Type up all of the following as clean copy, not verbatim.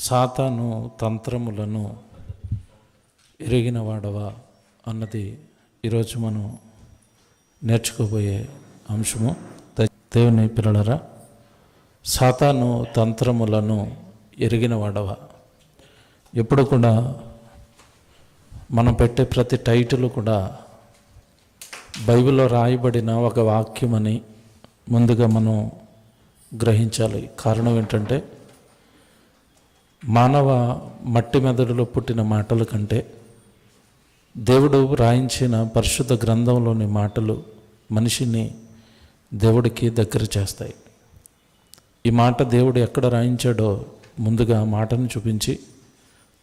సాతాను తంత్రములను ఎరిగిన వాడవా అన్నది ఈరోజు మనం నేర్చుకోబోయే అంశము. దేవుని పిల్లలరా, సాతాను తంత్రములను ఎరిగిన వాడవా. ఎప్పుడు కూడా మనం పెట్టే ప్రతి టైటిల్ కూడా బైబిల్లో రాయబడిన ఒక వాక్యమని ముందుగా మనం గ్రహించాలి. కారణం ఏంటంటే, మానవ మట్టి మెదడులో పుట్టిన మాటల కంటే దేవుడు రాయించిన పరిశుద్ధ గ్రంథంలోని మాటలు మనిషిని దేవుడికి దగ్గర చేస్తాయి. ఈ మాట దేవుడు ఎక్కడ రాయించాడో ముందుగా మాటను చూపించి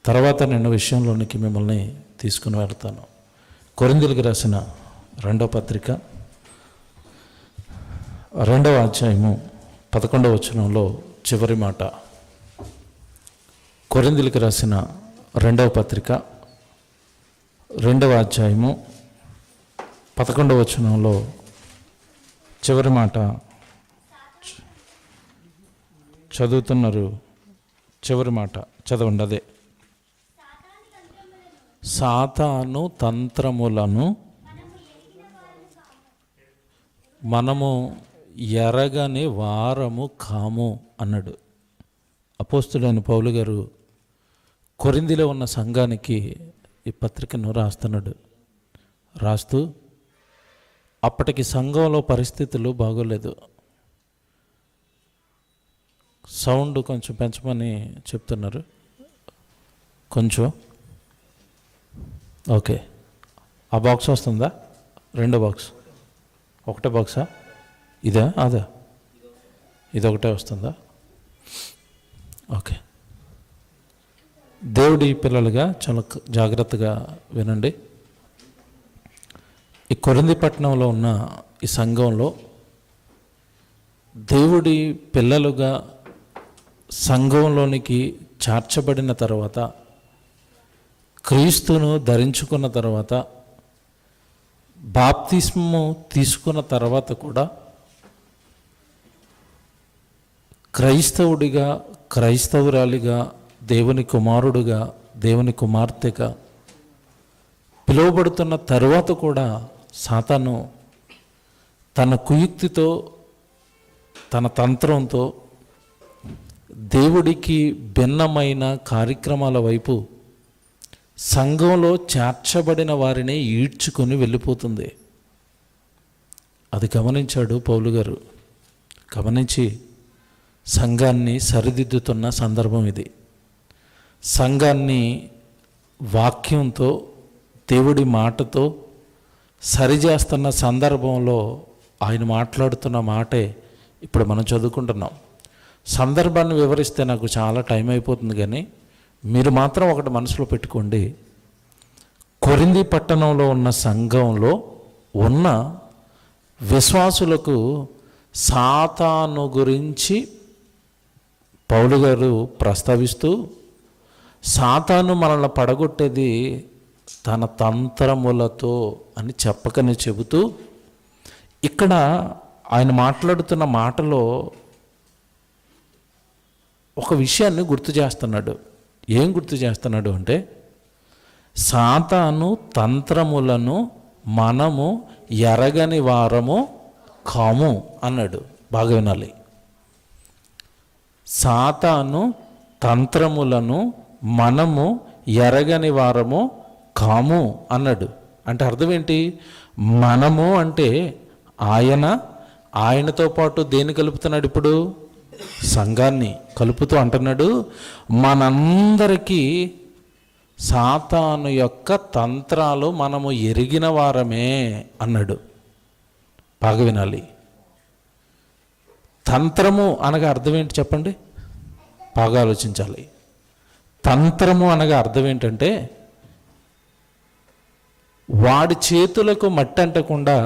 తర్వాత నేను విషయంలోనికి మిమ్మల్ని తీసుకుని వెళ్తాను. కొరింథీయులకు రాసిన 2వ పత్రిక 2వ అధ్యాయము 11వ వచనంలో చివరి మాట. కొరింథీయులకు రాసిన 2వ పత్రిక 2వ అధ్యాయము 11వ వచనంలో చివరి మాట చదువుతున్నారు. చివరి మాట చదవండి. అదే, సాతాను తంత్రములను మనము ఎరగని వారము కాము అన్నాడు అపోస్తులైన పౌలు గారు. కొరింథీలో ఉన్న సంఘానికి ఈ పత్రికను రాస్తున్నాడు. రాస్తూ అప్పటికి సంఘంలో పరిస్థితులు బాగోలేదు. సౌండ్ కొంచెం పెంచమని చెప్తున్నారు. కొంచెం ఓకే. ఆ బాక్స్ వస్తుందా? 2వ బాక్స్, ఒకటే బాక్సా? ఇదా అదా? ఇదొకటే వస్తుందా? ఓకే. దేవుడి పిల్లలుగా చాలా జాగ్రత్తగా వినండి. ఈ కొరింథీ పట్టణంలో ఉన్న ఈ సంఘంలో దేవుడి పిల్లలుగా సంఘంలోనికి చేర్చబడిన తర్వాత, క్రీస్తును ధరించుకున్న తర్వాత, బాప్తిస్మము తీసుకున్న తర్వాత కూడా క్రైస్తవుడిగా, క్రైస్తవురాలిగా, దేవుని కుమారుడుగా, దేవుని కుమార్తెగా పిలువబడుతున్న తరువాత కూడా సాతాను తన కుయుక్తితో, తన తంత్రంతో దేవుడికి భిన్నమైన కార్యక్రమాల వైపు సంఘంలో చేర్చబడిన వారిని ఈడ్చుకొని వెళ్ళిపోతుంది. అది గమనించాడు పౌలు గారు. గమనించి సంఘాన్ని సరిదిద్దుతున్న సందర్భం ఇది. సంఘాన్ని వాక్యంతో, దేవుడి మాటతో సరిచేస్తున్న సందర్భంలో ఆయన మాట్లాడుతున్న మాటే ఇప్పుడు మనం చదువుకుంటున్నాం. సందర్భాన్ని వివరిస్తే నాకు చాలా టైం అయిపోతుంది, కానీ మీరు మాత్రం ఒకటి మనసులో పెట్టుకోండి. కొరింథీ పట్టణంలో ఉన్న సంఘంలో ఉన్న విశ్వాసులకు సాతాను గురించి పౌలు గారు ప్రస్తావిస్తూ, సాతాను మనల్ని పడగొట్టేది తన తంత్రములతో అని చెప్పకనే చెబుతూ, ఇక్కడ ఆయన మాట్లాడుతున్న మాటలో ఒక విషయాన్ని గుర్తు చేస్తున్నాడు. ఏం గుర్తు చేస్తున్నాడు అంటే, సాతాను తంత్రములను మనము ఎరగని వారము కాము అన్నాడు. బాగా వినాలి. సాతాను తంత్రములను మనము ఎరగని వారము కాము అన్నాడు. అంటే అర్థం ఏంటి? మనము అంటే ఆయనతో పాటు దేన్ని కలుపుతున్నాడు? ఇప్పుడు సంఘాన్ని కలుపుతూ అంటున్నాడు, మనందరికీ సాతాను యొక్క తంత్రాలు మనము ఎరిగిన వారమే అన్నాడు. బాగా వినాలి. తంత్రము అనగా అర్థం ఏంటి చెప్పండి? బాగా ఆలోచించాలి. తంత్రము అనగా అర్థం ఏంటంటే, వాడి చేతులకు మట్టి అంటకుండా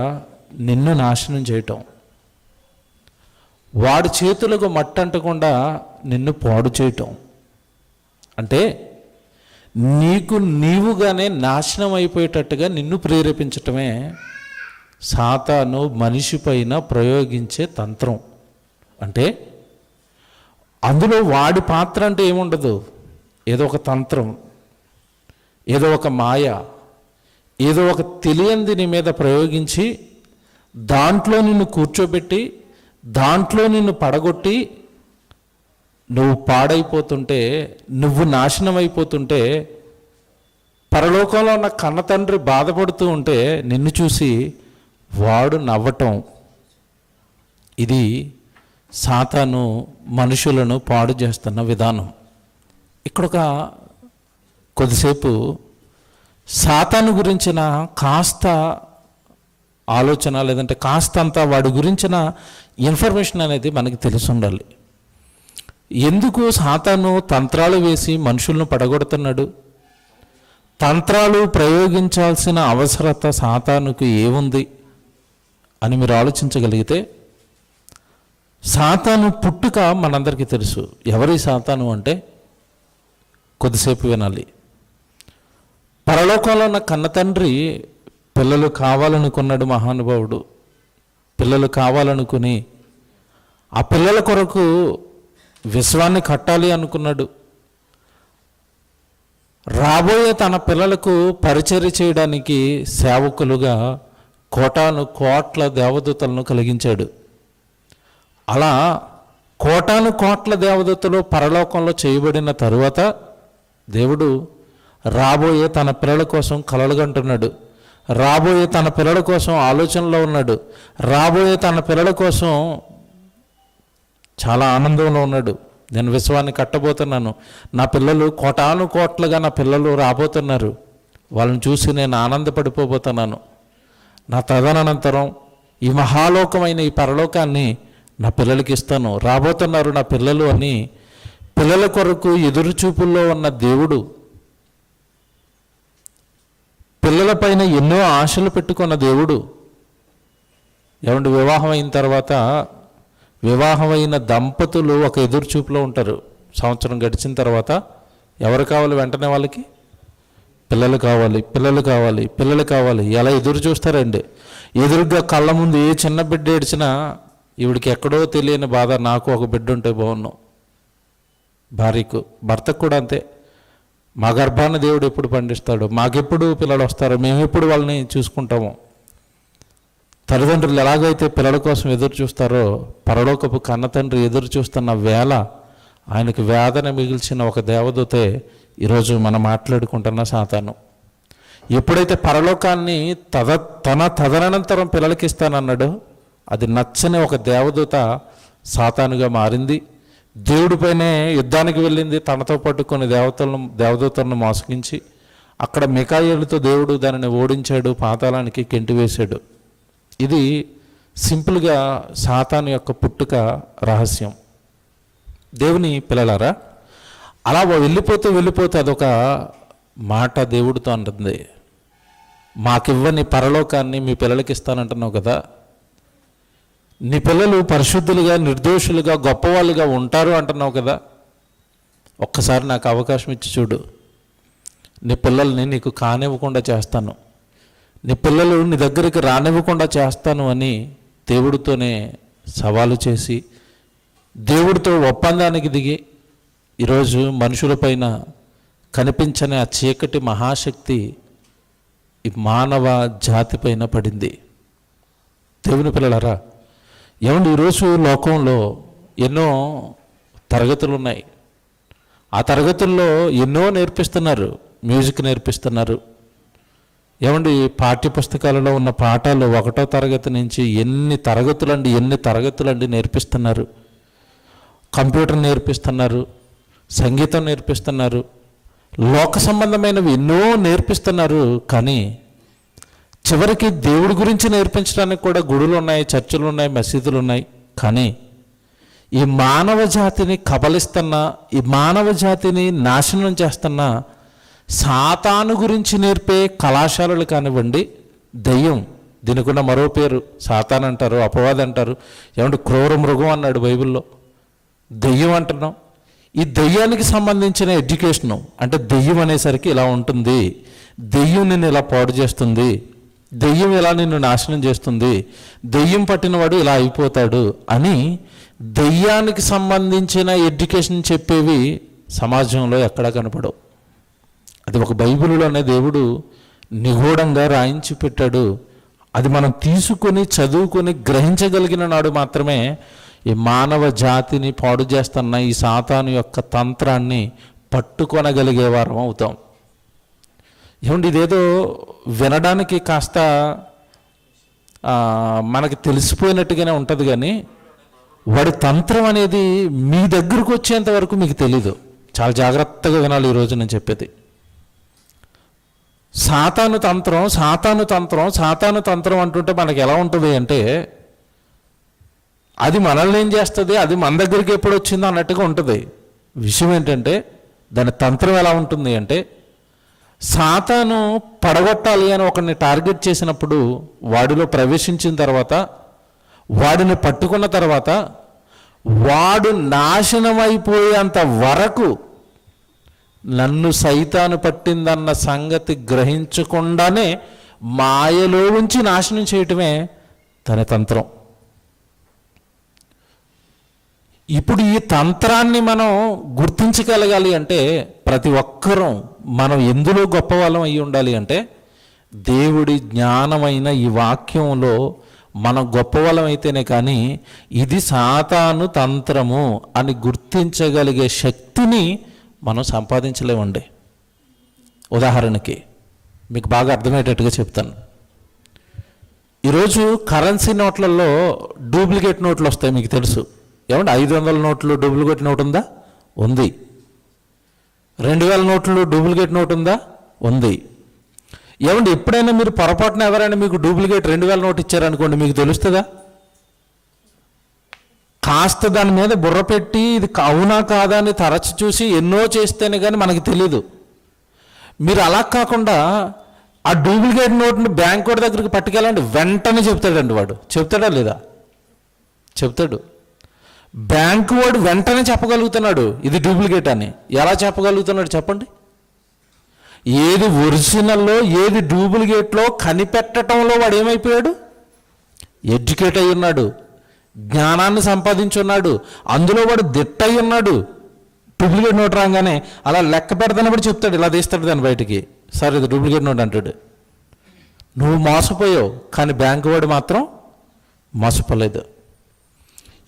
నిన్ను నాశనం చేయటం, వాడి చేతులకు మట్టి అంటకుండా నిన్ను పాడు చేయటం. అంటే నీవుగానే నాశనం అయిపోయేటట్టుగా నిన్ను ప్రేరేపించటమే సాతాను మనిషి పైన ప్రయోగించే తంత్రం. అంటే అందులో వాడి పాత్ర అంటే ఏముండదు. ఏదో ఒక తంత్రం, ఏదో ఒక మాయ, ఏదో ఒక తెలియంది నీ మీద ప్రయోగించి దాంట్లో నిన్ను కూర్చోబెట్టి దాంట్లో నిన్ను పడగొట్టి నువ్వు పాడైపోతుంటే, నువ్వు నాశనం అయిపోతుంటే, పరలోకంలో ఉన్న కన్న తండ్రి బాధపడుతూ ఉంటే నిన్ను చూసి వాడు నవ్వటం, ఇది సాతాను మనుషులను పాడు చేస్తున్న విధానం. ఇక్కడ ఒక కొద్దిసేపు సాతాను గురించిన కాస్త ఆలోచన, లేదంటే కాస్తంత వాడి గురించిన ఇన్ఫర్మేషన్ అనేది మనకి తెలిసి ఉండాలి. ఎందుకు సాతాను తంత్రాలు వేసి మనుషులను పడగొడుతున్నాడు? తంత్రాలు ప్రయోగించాల్సిన అవసరత సాతానుకు ఏముంది అని మీరు ఆలోచించగలిగితే, సాతాను పుట్టుక మనందరికీ తెలుసు. ఎవరి సాతాను అంటే కొద్దిసేపు వినాలి. పరలోకంలో ఉన్న కన్న తండ్రి పిల్లలు కావాలనుకున్నాడు. మహానుభావుడు పిల్లలు కావాలనుకుని ఆ పిల్లల కొరకు విశ్వాన్ని కట్టాలి అనుకున్నాడు. రాబోయే తన పిల్లలకు పరిచర్య చేయడానికి సేవకులుగా కోటాను కోట్ల దేవదూతలను కలిగించాడు. అలా కోటాను కోట్ల దేవదూతలు పరలోకంలో చేయబడిన తరువాత దేవుడు రాబోయే తన పిల్లల కోసం కలలుగంటున్నాడు. రాబోయే తన పిల్లల కోసం ఆలోచనలో ఉన్నాడు. రాబోయే తన పిల్లల కోసం చాలా ఆనందంలో ఉన్నాడు. నేను విశ్వాన్ని కట్టబోతున్నాను, నా పిల్లలు కోటాను కోట్లుగా నా పిల్లలు రాబోతున్నారు, వాళ్ళని చూసి నేను ఆనందపడిపోబోతున్నాను. నా తదనంతరం ఈ మహాలోకమైన ఈ పరలోకాన్ని నా పిల్లలకి ఇస్తాను, రాబోతున్నారు నా పిల్లలు అని పిల్లల కొరకు ఎదురుచూపుల్లో ఉన్న దేవుడు పిల్లలపైన ఎన్నో ఆశలు పెట్టుకున్న దేవుడు. ఏమంటే వివాహం అయిన తర్వాత వివాహమైన దంపతులు ఒక ఎదురుచూపులో ఉంటారు. సంవత్సరం గడిచిన తర్వాత ఎవరు కావాలి? వెంటనే వాళ్ళకి పిల్లలు కావాలి, పిల్లలు కావాలి, పిల్లలు కావాలి. ఎలా ఎదురు చూస్తారండి? ఎదురుగా కళ్ళ ముందు ఏ చిన్న బిడ్డ ఏడ్చినా ఈవిడికి ఎక్కడో తెలియని బాధ, నాకు ఒక బిడ్డ ఉంటే బాగున్నాం. భార్యకు, భర్తకు కూడా అంతే. మా గర్భాన్ని దేవుడు ఎప్పుడు పండిస్తాడు, మాకెప్పుడు పిల్లలు వస్తారో, మేము ఎప్పుడు వాళ్ళని చూసుకుంటాము. తల్లిదండ్రులు ఎలాగైతే పిల్లల కోసం ఎదురు చూస్తారో, పరలోకపు కన్న తండ్రి ఎదురు చూస్తున్న వేళ ఆయనకు వేదన మిగిల్చిన ఒక దేవదూతే ఈరోజు మనం మాట్లాడుకుంటున్న సాతాను. ఎప్పుడైతే పరలోకాన్ని తన తదనంతరం పిల్లలకి ఇస్తానన్నాడో, అది నచ్చని ఒక దేవదూత సాతానుగా మారింది. దేవుడిపైనే యుద్ధానికి వెళ్ళింది. తనతో పాటు కొన్ని దేవదూతలను మోసగించి అక్కడ మికాయేలుతో దేవుడు దానిని ఓడించాడు, పాతాళానికి గెంటివేశాడు. ఇది సింపుల్గా సాతాను యొక్క పుట్టుక రహస్యం. దేవుని పిల్లలారా, అలా వెళ్ళిపోతే అదొక మాట దేవుడితో అంటుంది, మాకివ్వని పరలోకాన్ని మీ పిల్లలకి ఇస్తానంటున్నావు కదా, నీ పిల్లలు పరిశుద్ధులుగా, నిర్దోషులుగా, గొప్పవాళ్ళుగా ఉంటారు అంటున్నావు కదా, ఒక్కసారి నాకు అవకాశం ఇచ్చి చూడు, నీ పిల్లల్ని నీకు కానివ్వకుండా చేస్తాను, నీ పిల్లలు నీ దగ్గరికి రానివ్వకుండా చేస్తాను అని దేవుడితోనే సవాలు చేసి దేవుడితో ఒప్పందానికి దిగి ఈరోజు మనుషులపైన కనిపించని ఆ చీకటి మహాశక్తి ఈ మానవ జాతిపైన పడింది. దేవుని పిల్లలారా, ఏమండి, ఈరోజు లోకంలో ఎన్నో తరగతులు ఉన్నాయి. ఆ తరగతుల్లో ఎన్నో నేర్పిస్తున్నారు. మ్యూజిక్ నేర్పిస్తున్నారు. ఏమండి, పాఠ్యపుస్తకాలలో ఉన్న పాఠాలు 1వ తరగతి నుంచి ఎన్ని తరగతులండి నేర్పిస్తున్నారు. కంప్యూటర్ నేర్పిస్తున్నారు, సంగీతం నేర్పిస్తున్నారు, లోక సంబంధమైనవి ఎన్నో నేర్పిస్తున్నారు. కానీ చివరికి దేవుడి గురించి నేర్పించడానికి కూడా గుడులు ఉన్నాయి, చర్చిలు ఉన్నాయి, మసీదులు ఉన్నాయి. కానీ ఈ మానవ జాతిని కబలిస్తున్న, ఈ మానవ జాతిని నాశనం చేస్తున్న సాతాను గురించి నేర్పే కళాశాలలు కానివ్వండి, దెయ్యం, దీనికున్న మరో పేరు సాతాన్ అంటారు, అపవాది అంటారు. ఏమంటే క్రూర మృగం అన్నాడు బైబిల్లో, దెయ్యం అంటున్నాం. ఈ దెయ్యానికి సంబంధించిన ఎడ్యుకేషను, అంటే దెయ్యం అనేసరికి ఇలా ఉంటుంది, దెయ్యం నిన్ను ఇలా పాడు చేస్తుంది, దెయ్యం ఇలా నిన్ను నాశనం చేస్తుంది, దెయ్యం పట్టినవాడు ఇలా అయిపోతాడు అని దెయ్యానికి సంబంధించిన ఎడ్యుకేషన్ చెప్పేవి సమాజంలో ఎక్కడా కనపడవు. అది ఒక బైబిల్లోనే దేవుడు నిగూఢంగా రాయించి పెట్టాడు. అది మనం తీసుకొని చదువుకొని గ్రహించగలిగిన నాడు మాత్రమే ఈ మానవ జాతిని పాడు చేస్తున్న ఈ సాతాను యొక్క తంత్రాన్ని పట్టుకొనగలిగే వారం అవుతాం. ఏమండి, ఇదేదో వినడానికి కాస్త మనకి తెలిసిపోయినట్టుగానే ఉంటుంది, కానీ వాడి తంత్రం అనేది మీ దగ్గరకు వచ్చేంత వరకు మీకు తెలీదు. చాలా జాగ్రత్తగా వినాలి ఈరోజు నేను చెప్పేది. సాతాను తంత్రం సాతాను తంత్రం సాతాను తంత్రం అంటుంటే మనకి ఎలా ఉంటుంది అంటే, అది మనల్ని ఏం చేస్తుంది, అది మన దగ్గరికి ఎప్పుడు వచ్చిందో అన్నట్టుగా ఉంటుంది. విషయం ఏంటంటే దాని తంత్రం ఎలా ఉంటుంది అంటే, సాతాను పడగొట్టాలి అని ఒకరిని టార్గెట్ చేసినప్పుడు వాడిలో ప్రవేశించిన తర్వాత, వాడిని పట్టుకున్న తర్వాత, వాడు నాశనమైపోయేంత వరకు నన్ను సైతాను పట్టిందన్న సంగతి గ్రహించకుండానే మాయలో ఉంచి నాశనం చేయటమే తన తంత్రం. ఇప్పుడు ఈ తంత్రాన్ని మనం గుర్తించగలగాలి అంటే ప్రతి ఒక్కరూ మనం ఎందులో గొప్పవాళ్ళం అయి ఉండాలి అంటే, దేవుడి జ్ఞానమైన ఈ వాక్యంలో మనం గొప్పవాళ్ళం అయితేనే కానీ ఇది సాతాను తంత్రము అని గుర్తించగలిగే శక్తిని మనం సంపాదించలేమండి. ఉదాహరణకి మీకు బాగా అర్థమయ్యేటట్టుగా చెప్తాను. ఈరోజు కరెన్సీ నోట్లలో డూప్లికేట్ నోట్లు వస్తాయి, మీకు తెలుసు. ఏమంటే 500 నోట్లు డూప్లికేట్ నోట్ ఉందా? ఉంది. 2000 నోట్లు డూప్లికేట్ నోట్ ఉందా? ఉంది. ఏమంటే ఎప్పుడైనా మీరు పొరపాటున ఎవరైనా మీకు డూప్లికేట్ 2000 నోట్ ఇచ్చారనుకోండి, మీకు తెలుస్తుందా? కాస్త దాని మీద బుర్ర పెట్టి ఇది అవునా కాదా అని తరచి చూసి ఎన్నో చేస్తేనే కానీ మనకి తెలీదు. మీరు అలా కాకుండా ఆ డూప్లికేట్ నోట్ని బ్యాంక్ వాడి దగ్గరికి పట్టుకెళ్ళండి, వెంటనే చెప్తాడండి. వాడు చెప్తాడా లేదా? చెప్తాడు. బ్యాంకు వాడు వెంటనే చెప్పగలుగుతున్నాడు ఇది డూప్లికేట్ అని. ఎలా చెప్పగలుగుతున్నాడు చెప్పండి? ఏది ఒరిజినల్లో ఏది డూప్లికేట్లో కనిపెట్టడంలో వాడు ఏమైపోయాడు? ఎడ్యుకేట్ అయి ఉన్నాడు, జ్ఞానాన్ని సంపాదించున్నాడు, అందులో వాడు దిట్ట అయి ఉన్నాడు. డూప్లికేట్ నోట్ రాగానే అలా లెక్క పెడతానప్పుడు చెప్తాడు, ఇలా తీస్తాడు దాన్ని బయటికి, సార్ ఇది డూప్లికేట్ నోట్ అంటాడు. నువ్వు మోసపోయావు, కానీ బ్యాంకు వాడు మాత్రం మోసపోలేదు.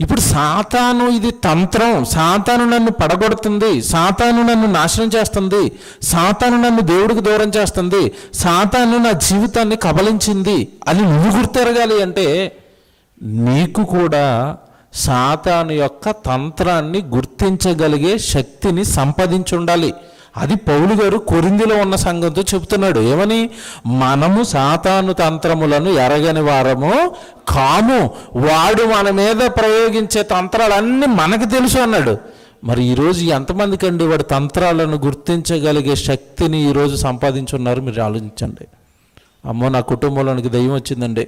ఇప్పుడు సాతాను ఇది తంత్రం, సాతాను నన్ను పడగొడుతుంది, సాతాను నన్ను నాశనం చేస్తుంది, సాతాను నన్ను దేవుడికి దూరం చేస్తుంది, సాతాను నా జీవితాన్ని కబలించింది అని నువ్వు గుర్తెరగాలి అంటే నీకు కూడా సాతాను యొక్క తంత్రాన్ని గుర్తించగలిగే శక్తిని సంపాదించి ఉండాలి. అది పౌలు గారు కొరింథీలో ఉన్న సంఘంతో చెబుతున్నాడు. ఏమని? మనము సాతాను తంత్రములను ఎరగని వారము కాము, వాడు మన మీద ప్రయోగించే తంత్రాలన్నీ మనకు తెలుసు అన్నాడు. మరి ఈరోజు ఎంతమందికి అండి వాడి తంత్రాలను గుర్తించగలిగే శక్తిని ఈరోజు సంపాదించున్నారు? మీరు ఆలోచించండి. అమ్మో నా కుటుంబంలోనికి దయ్యం వచ్చిందండి,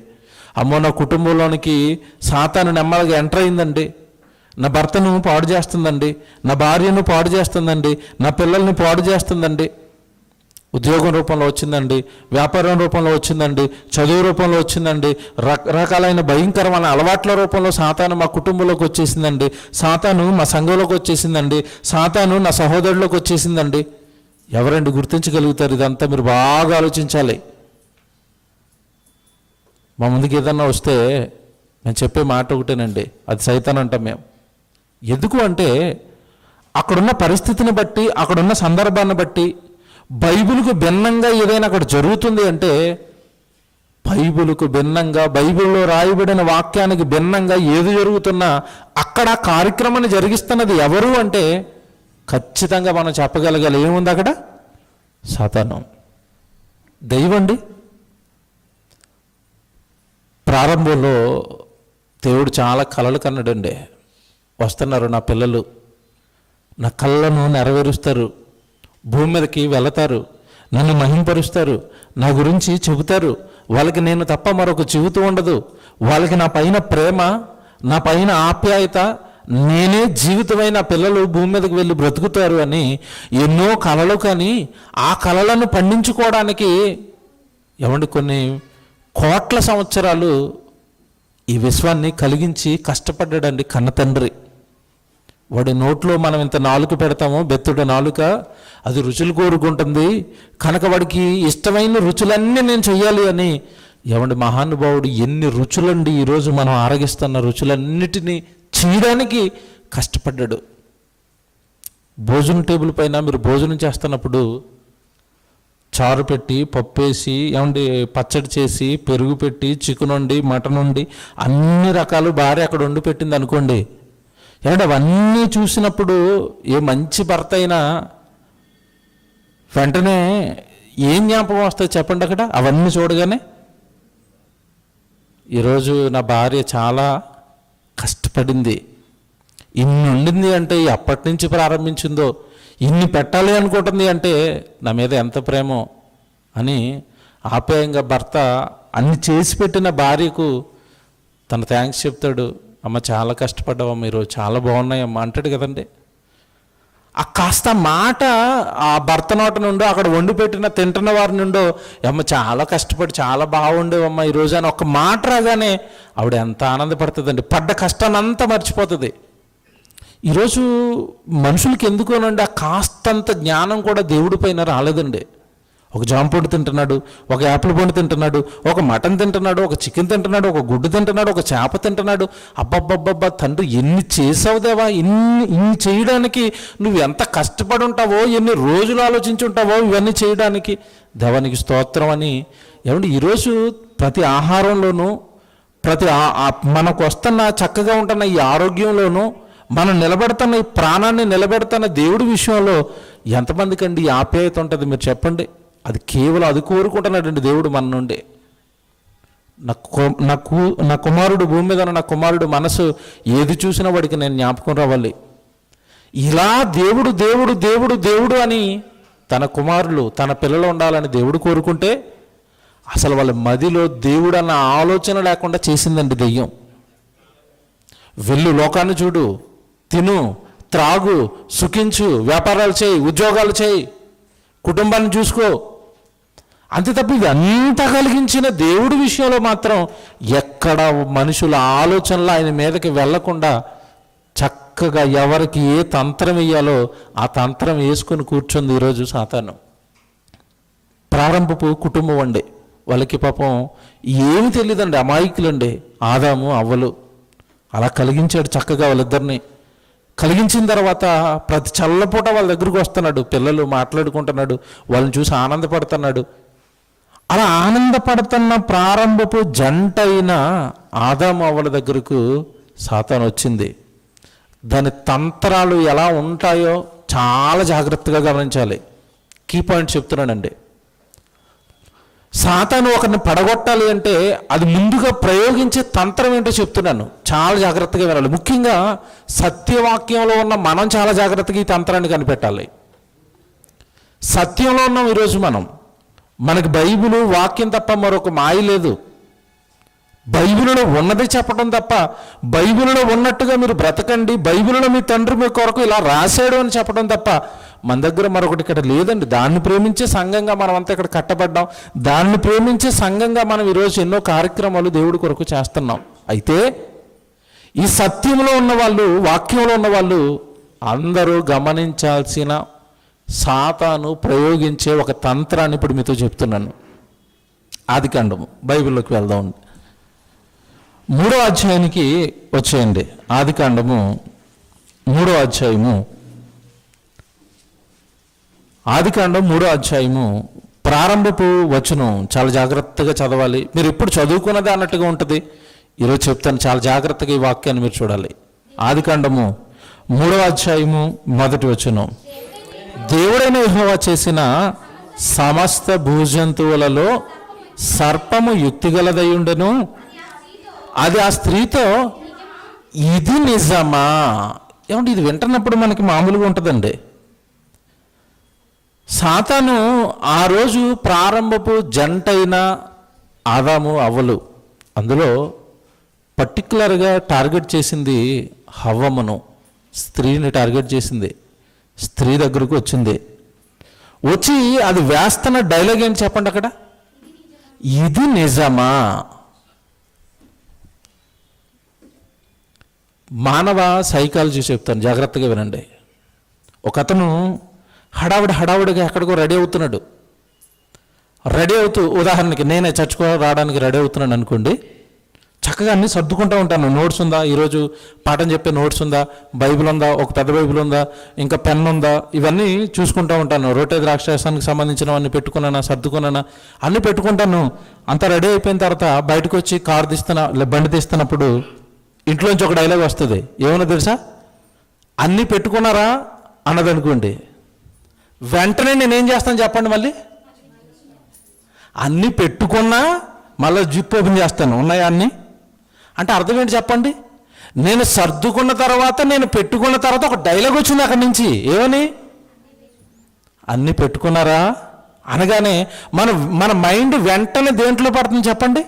అమ్మో నా కుటుంబంలోనికి సాతాను నెమ్మదిగా ఎంటర్ అయిందండి, నా భర్తను పాడు చేస్తుందండి, నా భార్యను పాడు చేస్తుందండి, నా పిల్లల్ని పాడు చేస్తుందండి, ఉద్యోగం రూపంలో వచ్చిందండి, వ్యాపారం రూపంలో వచ్చిందండి, చదువు రూపంలో వచ్చిందండి, రకరకాలైన భయంకరమైన అలవాట్ల రూపంలో సాతాను మా కుటుంబంలోకి వచ్చేసిందండి, సాతాను మా సంఘంలోకి వచ్చేసిందండి, సాతాను నా సహోదరులోకి వచ్చేసిందండి. ఎవరండి గుర్తించగలుగుతారు ఇదంతా? మీరు బాగా ఆలోచించాలి. మా ముందుకు ఏదన్నా వస్తే నేను చెప్పే మాట ఒకటేనండి, అది సైతాన్ అంటాం మేము. ఎందుకు అంటే అక్కడున్న పరిస్థితిని బట్టి, అక్కడున్న సందర్భాన్ని బట్టి బైబిల్కు భిన్నంగా ఏదైనా అక్కడ జరుగుతుంది అంటే, బైబిల్కు భిన్నంగా, బైబిల్లో రాయబడిన వాక్యానికి భిన్నంగా ఏది జరుగుతున్నా అక్కడ కార్యక్రమాన్ని జరిగిస్తున్నది ఎవరు అంటే ఖచ్చితంగా మనం చెప్పగలగాలి. ఏముంది అక్కడ? సాతాను. దైవండి. ప్రారంభంలో దేవుడు చాలా కలలు కన్నాడండి. వస్తున్నారు నా పిల్లలు, నా కళ్ళను నెరవేరుస్తారు, భూమి మీదకి వెళతారు, నన్ను మహింపరుస్తారు, నా గురించి చెబుతారు, వాళ్ళకి నేను తప్ప మరొక జీవితం ఉండదు, వాళ్ళకి నా పైన ప్రేమ, నా పైన ఆప్యాయత, నేనే జీవితమైన పిల్లలు భూమి మీదకి వెళ్ళి బ్రతుకుతారు అని ఎన్నో కలలు. కానీ ఆ కలలను పండించుకోవడానికి ఏమండి కొన్ని కోట్ల సంవత్సరాలు ఈ విశ్వాన్ని కలిగించి కష్టపడ్డాడండి కన్న తండ్రి. వాడి నోట్లో మనం ఇంత నాలుక పెడతామో, బెత్తుడ నాలుక, అది రుచులు కోరుకుంటుంది కనుక వాడికి ఇష్టమైన రుచులన్నీ నేను చెయ్యాలి అని. ఏమండి మహానుభావుడు ఎన్ని రుచులండి ఈరోజు మనం ఆరగిస్తున్న రుచులన్నిటినీ చేయడానికి కష్టపడ్డాడు. భోజనం టేబుల్ పైన మీరు భోజనం చేస్తున్నప్పుడు చారు పెట్టి, పప్పు వేసి, ఏమండి పచ్చడి చేసి, పెరుగు పెట్టి, చికెన్ వండి, మటన్ వండి, అన్ని రకాలు భార్య అక్కడ వండి పెట్టింది అనుకోండి. ఏమంటే అవన్నీ చూసినప్పుడు ఏ మంచి భర్త అయినా వెంటనే ఏం జ్ఞాపకం వస్తుంది చెప్పండి అక్కడ అవన్నీ చూడగానే? ఈరోజు నా భార్య చాలా కష్టపడింది, ఇన్ని వండింది అంటే ఎప్పటి నుంచి ప్రారంభించిందో, ఇన్ని పెట్టాలి అనుకుంటుంది అంటే నా మీద ఎంత ప్రేమో అని ఆప్యాయంగా భర్త అన్ని చేసి పెట్టిన భార్యకు తన థ్యాంక్స్ చెప్తాడు. అమ్మ చాలా కష్టపడ్డావమ్మ, ఈరోజు చాలా బాగున్నాయమ్మ అంటాడు కదండి. ఆ కాస్త మాట ఆ భర్త నోట నుండో, అక్కడ వండి పెట్టిన తింటున్న వారి నుండో, అమ్మ చాలా కష్టపడి చాలా బాగుండేవమ్మ ఈరోజు అని ఒక మాట రాగానే ఆవిడ ఎంత ఆనందపడుతుందండి. పడ్డ కష్టాన్ని అంతా మర్చిపోతుంది. ఈరోజు మనుషులకి ఎందుకోనండి ఆ కాస్తంత జ్ఞానం కూడా దేవుడి పైన రాలేదండి. ఒక జాంపండు తింటున్నాడు, ఒక యాపిల్ పండు తింటున్నాడు, ఒక మటన్ తింటున్నాడు, ఒక చికెన్ తింటున్నాడు, ఒక గుడ్డు తింటున్నాడు, ఒక చేప తింటున్నాడు. అబ్బబ్బబ్బబ్బా తండ్రి ఎన్ని చేసావు దేవా, ఇన్ని చేయడానికి నువ్వు ఎంత కష్టపడి ఉంటావో, ఎన్ని రోజులు ఆలోచించి ఉంటావో ఇవన్నీ చేయడానికి, దేవానికి స్తోత్రం అని. ఏమంటే ఈరోజు ప్రతి ఆహారంలోనూ, ప్రతి మనకు వస్తున్న చక్కగా ఉంటున్న ఈ ఆరోగ్యంలోనూ, మనం నిలబెడుతున్న ఈ ప్రాణాన్ని నిలబెడుతున్న దేవుడి విషయంలో ఎంతమందికండి ఈ ఆప్యాయత ఉంటుంది మీరు చెప్పండి? అది కేవలం అది కోరుకుంటున్నాడండి దేవుడు మన నుండి. నా కుమారుడు భూమి మీద ఉన్న నా కుమారుడు మనసు ఏది చూసినా వాడికి నేను జ్ఞాపకం రావాలి. ఇలా దేవుడు దేవుడు దేవుడు దేవుడు అని తన కుమారులు తన పిల్లలు ఉండాలని దేవుడు కోరుకుంటే అసలు వాళ్ళ మదిలో దేవుడు అన్న ఆలోచన లేకుండా చేసిందండి దెయ్యం. వెళ్ళు లోకాన్ని చూడు, తిను, త్రాగు, సుఖించు, వ్యాపారాలు చేయి, ఉద్యోగాలు చేయి, కుటుంబాన్ని చూసుకో, అంతే తప్ప ఇది అంతా కలిగించిన దేవుడి విషయంలో మాత్రం ఎక్కడ మనుషుల ఆలోచనలు ఆయన మీదకి వెళ్లకుండా చక్కగా ఎవరికి ఏ తంత్రం వేయాలో ఆ తంత్రం వేసుకొని కూర్చుంది ఈరోజు సాతాను. ప్రారంభపు కుటుంబం అండి, వాళ్ళకి పాపం ఏమి తెలియదండి, అమాయకులండి. ఆదాము అవ్వలు అలా కలిగించాడు చక్కగా వాళ్ళిద్దరిని. కలిగించిన తర్వాత ప్రతి చల్లపూట వాళ్ళ దగ్గరకు వస్తున్నాడు, పిల్లలు మాట్లాడుకుంటున్నాడు, వాళ్ళని చూసి ఆనందపడుతున్నాడు. అలా ఆనందపడుతున్న ప్రారంభపు జంట అయిన ఆదాము అవ్వల దగ్గరకు సాతాను వచ్చింది. దాని తంత్రాలు ఎలా ఉంటాయో చాలా జాగ్రత్తగా గమనించాలి. కీ పాయింట్ చెప్తున్నానండి. సాతాను ఒకరిని పడగొట్టాలి అంటే అది ముందుగా ప్రయోగించే తంత్రం ఏంటో చెప్తున్నాను, చాలా జాగ్రత్తగా వినాలి. ముఖ్యంగా సత్యవాక్యంలో ఉన్న మనం చాలా జాగ్రత్తగా ఈ తంత్రాన్ని కనిపెట్టాలి. సత్యంలో ఉన్నాం ఈరోజు మనకి బైబిలు వాక్యం తప్ప మరొక మాయ లేదు. బైబిల్లో ఉన్నది చెప్పడం తప్ప, బైబిల్లో ఉన్నట్టుగా మీరు బ్రతకండి, బైబిల్లో మీ తండ్రి మీ కొరకు ఇలా రాశాడు అని చెప్పడం తప్ప మన దగ్గర మరొకటి ఇక్కడ లేదండి. దాన్ని ప్రేమించే సంఘంగా మనం అంతా ఇక్కడ కట్టబడ్డాం. దాన్ని ప్రేమించే సంఘంగా మనం ఈరోజు ఎన్నో కార్యక్రమాలు దేవుడి కొరకు చేస్తున్నాం. అయితే ఈ సత్యంలో ఉన్నవాళ్ళు, వాక్యంలో ఉన్నవాళ్ళు అందరూ గమనించాల్సిన సాతాను ప్రయోగించే ఒక తంత్రాన్ని ఇప్పుడు మీతో చెప్తున్నాను. ఆదికాండము బైబిల్లోకి వెళ్దాం. 3వ అధ్యాయానికి వచ్చేయండి. ఆదికాండము 3వ అధ్యాయము, ఆదికాండం 3వ అధ్యాయము ప్రారంభపు వచనం చాలా జాగ్రత్తగా చదవాలి. మీరు ఎప్పుడు చదువుకున్నదే అన్నట్టుగా ఉంటుంది. ఈరోజు చెప్తాను, చాలా జాగ్రత్తగా ఈ వాక్యాన్ని మీరు చూడాలి. ఆదికాండము 3వ అధ్యాయము 1వ వచనం. దేవుడైన యెహోవా చేసిన సమస్త భూజంతువులలో సర్పము యుక్తిగలదయుండెను, అది ఆ స్త్రీతో ఇది నిజమా. ఏమంటే ఇది వింటున్నప్పుడు మనకి మామూలుగా ఉంటుందండి. సాతాను ఆ రోజు ప్రారంభపు జంటైన ఆదాము అవ్వలు, అందులో పర్టికులర్గా టార్గెట్ చేసింది హవ్వమ్మను, స్త్రీని టార్గెట్ చేసింది. స్త్రీ దగ్గరకు వచ్చింది. వచ్చి అది వేస్తున్న డైలాగ్ ఏంటి చెప్పండి అక్కడ? ఇది నిజమా. మానవ సైకాలజీ చెప్తాను, జాగ్రత్తగా వినండి. ఒక అతను హడావుడిగా ఎక్కడికో రెడీ అవుతున్నాడు. రెడీ అవుతూ, ఉదాహరణకి నేనే చర్చకు రావడానికి రెడీ అవుతున్నాను అనుకోండి, చక్కగా అన్నీ సర్దుకుంటూ ఉంటాను. నోట్స్ ఉందా, ఈరోజు పాఠం చెప్పే నోట్స్ ఉందా, బైబిల్ ఉందా, ఒక పెద్ద బైబిల్ ఉందా, ఇంకా పెన్ ఉందా, ఇవన్నీ చూసుకుంటూ ఉంటాను. రొట్టె ద్రాక్షాసానికి సంబంధించినవన్నీ పెట్టుకున్నానా, సర్దుకున్నానా, అన్నీ పెట్టుకుంటాను. అంతా రెడీ అయిపోయిన తర్వాత బయటకు వచ్చి బండి తీస్తున్నప్పుడు ఇంట్లోంచి ఒక డైలాగ్ వస్తుంది. ఏమన్నా తెలుసా? అన్నీ పెట్టుకున్నారా అన్నది అనుకోండి. వెంటనే నేనేం చేస్తాను చెప్పండి? మళ్ళీ అన్నీ పెట్టుకున్నా మళ్ళీ జిప్ ఓపెన్ చేస్తాను. ఉన్నాయా అన్నీ అంటే అర్థం ఏంటి చెప్పండి? నేను సర్దుకున్న తర్వాత, నేను పెట్టుకున్న తర్వాత ఒక డైలాగ్ వచ్చింది అక్కడి నుంచి. ఏమని? అన్నీ పెట్టుకున్నారా అనగానే మన మైండ్ వెంటనే దేంట్లో పడుతుంది చెప్పండి?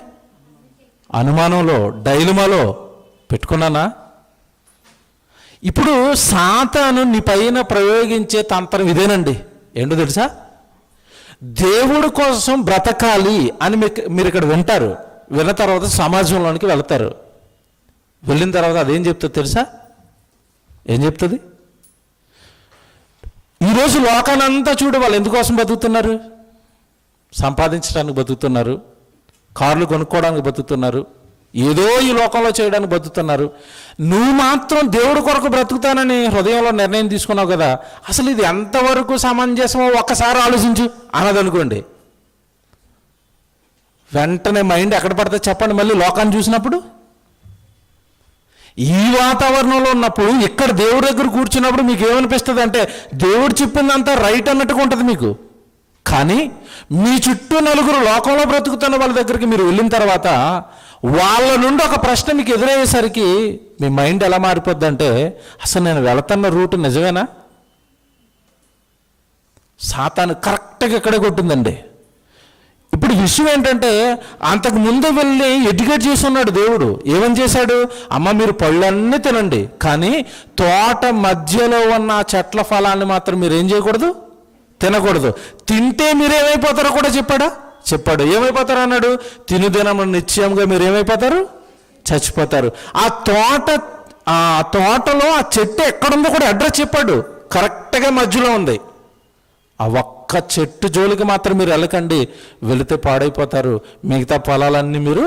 అనుమానంలో, డైలమాలో. పెట్టుకున్నానా? ఇప్పుడు సాతాను నీ పైన ప్రయోగించే తంత్రం ఇదేనండి. ఏంటో తెలుసా? దేవుడి కోసం బ్రతకాలి అని మీరు ఇక్కడ వింటారు. విన్న తర్వాత సమాజంలోనికి వెళతారు. వెళ్ళిన తర్వాత అదేం చెప్తుంది తెలుసా? ఏం చెప్తుంది? ఈరోజు లోకానంతా చూడు, వాళ్ళు ఎందుకోసం బతుకుతున్నారు? సంపాదించడానికి బతుకుతున్నారు, కార్లు కొనుక్కోవడానికి బతుకుతున్నారు, ఏదో ఈ లోకంలో చేయడానికి బతుకుతున్నారు. నువ్వు మాత్రం దేవుడి కొరకు బ్రతుకుతానని హృదయంలో నిర్ణయం తీసుకున్నావు కదా, అసలు ఇది ఎంతవరకు సమంజసమో ఒక్కసారి ఆలోచించు అన్నదనుకోండి. వెంటనే మైండ్ ఎక్కడ పడితే చెప్పండి? మళ్ళీ లోకాన్ని చూసినప్పుడు. ఈ వాతావరణంలో ఉన్నప్పుడు, ఇక్కడ దేవుడి దగ్గర కూర్చున్నప్పుడు మీకు ఏమనిపిస్తుంది అంటే దేవుడు చెప్పిందంతా రైట్ అన్నట్టుగా ఉంటుంది మీకు. కానీ మీ చుట్టూ నలుగురు లోకంలో బ్రతుకుతున్న వాళ్ళ దగ్గరికి మీరు వెళ్ళిన తర్వాత వాళ్ళ నుండి ఒక ప్రశ్న మీకు ఎదురయ్యేసరికి మీ మైండ్ ఎలా మారిపోద్ది అంటే, అసలు నేను వెళుతున్న రూట్ నిజమేనా? సాతాను కరెక్ట్గా ఇక్కడే కొట్టిందండి. ఇప్పుడు విషయం ఏంటంటే, అంతకు ముందు వెళ్ళి ఎడ్యుకేట్ చేసి ఉన్నాడు దేవుడు. ఏమని చేశాడు? అమ్మ మీరు పళ్ళన్నీ తినండి, కానీ తోట మధ్యలో ఉన్న చెట్ల ఫలాన్ని మాత్రం మీరు ఏం చేయకూడదు, తినకూడదు. తింటే మీరేమైపోతారో కూడా చెప్పాడు. ఏమైపోతారు అన్నాడు? తినుదినము నిశ్చయంగా మీరు ఏమైపోతారు? చచ్చిపోతారు. ఆ తోటలో ఆ చెట్టు ఎక్కడుందో కూడా అడ్రస్ చెప్పాడు. కరెక్ట్గా మధ్యలో ఉంది. ఆ ఒక్క చెట్టు జోలికి మాత్రం మీరు వెళ్ళకండి, వెళితే పాడైపోతారు, మిగతా ఫలాలన్నీ మీరు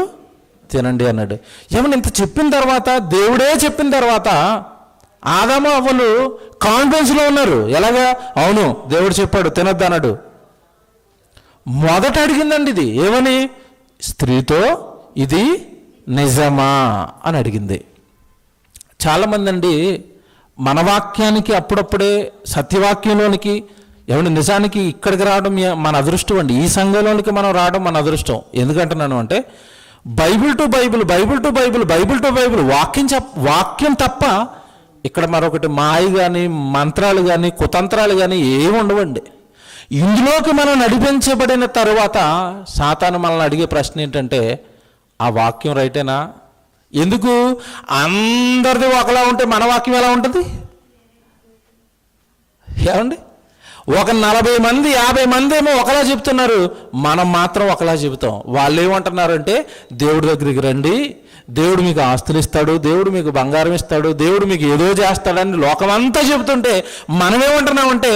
తినండి అన్నాడు. ఏమన్నా ఇంత చెప్పిన తర్వాత, దేవుడే చెప్పిన తర్వాత ఆదాము అవ్వలు కాన్ఫిడెన్స్లో ఉన్నారు. ఎలాగా? అవును దేవుడు చెప్పాడు తినొద్దు అన్నాడు. మొదట అడిగిందండి ఇది. ఏమని? స్త్రీతో ఇది నిజమా అని అడిగింది. చాలామంది అండి మన వాక్యానికి అప్పుడప్పుడే సత్యవాక్యంలోనికి, ఏమంటే నిజానికి ఇక్కడికి రావడం మన అదృష్టం అండి. ఈ సంఘంలోనికి మనం రావడం మన అదృష్టం. ఎందుకంటున్నాను అంటే, బైబిల్ టు బైబిల్ వాక్యం తప్ప ఇక్కడ మరొకటి మాయ కానీ, మంత్రాలు కానీ, కుతంత్రాలు కానీ ఏమి ఉండవండి. ఇందులోకి మనం నడిపించబడిన తరువాత సాతాను మనల్ని అడిగే ప్రశ్న ఏంటంటే, ఆ వాక్యం రైటేనా? ఎందుకు? అందరిది ఒకలా ఉంటే మన వాక్యం ఎలా ఉంటుంది? ఏమండి? ఒక 40 మంది 50 మంది ఏమో ఒకలా చెప్తున్నారు, మనం మాత్రం ఒకలా చెబుతాం. వాళ్ళు ఏమంటున్నారంటే, దేవుడి దగ్గరికి రండి, దేవుడు మీకు ఆస్తులు ఇస్తాడు, దేవుడు మీకు బంగారం ఇస్తాడు, దేవుడు మీకు ఏదో చేస్తాడని లోకమంతా చెబుతుంటే మనం ఏమంటున్నామంటే,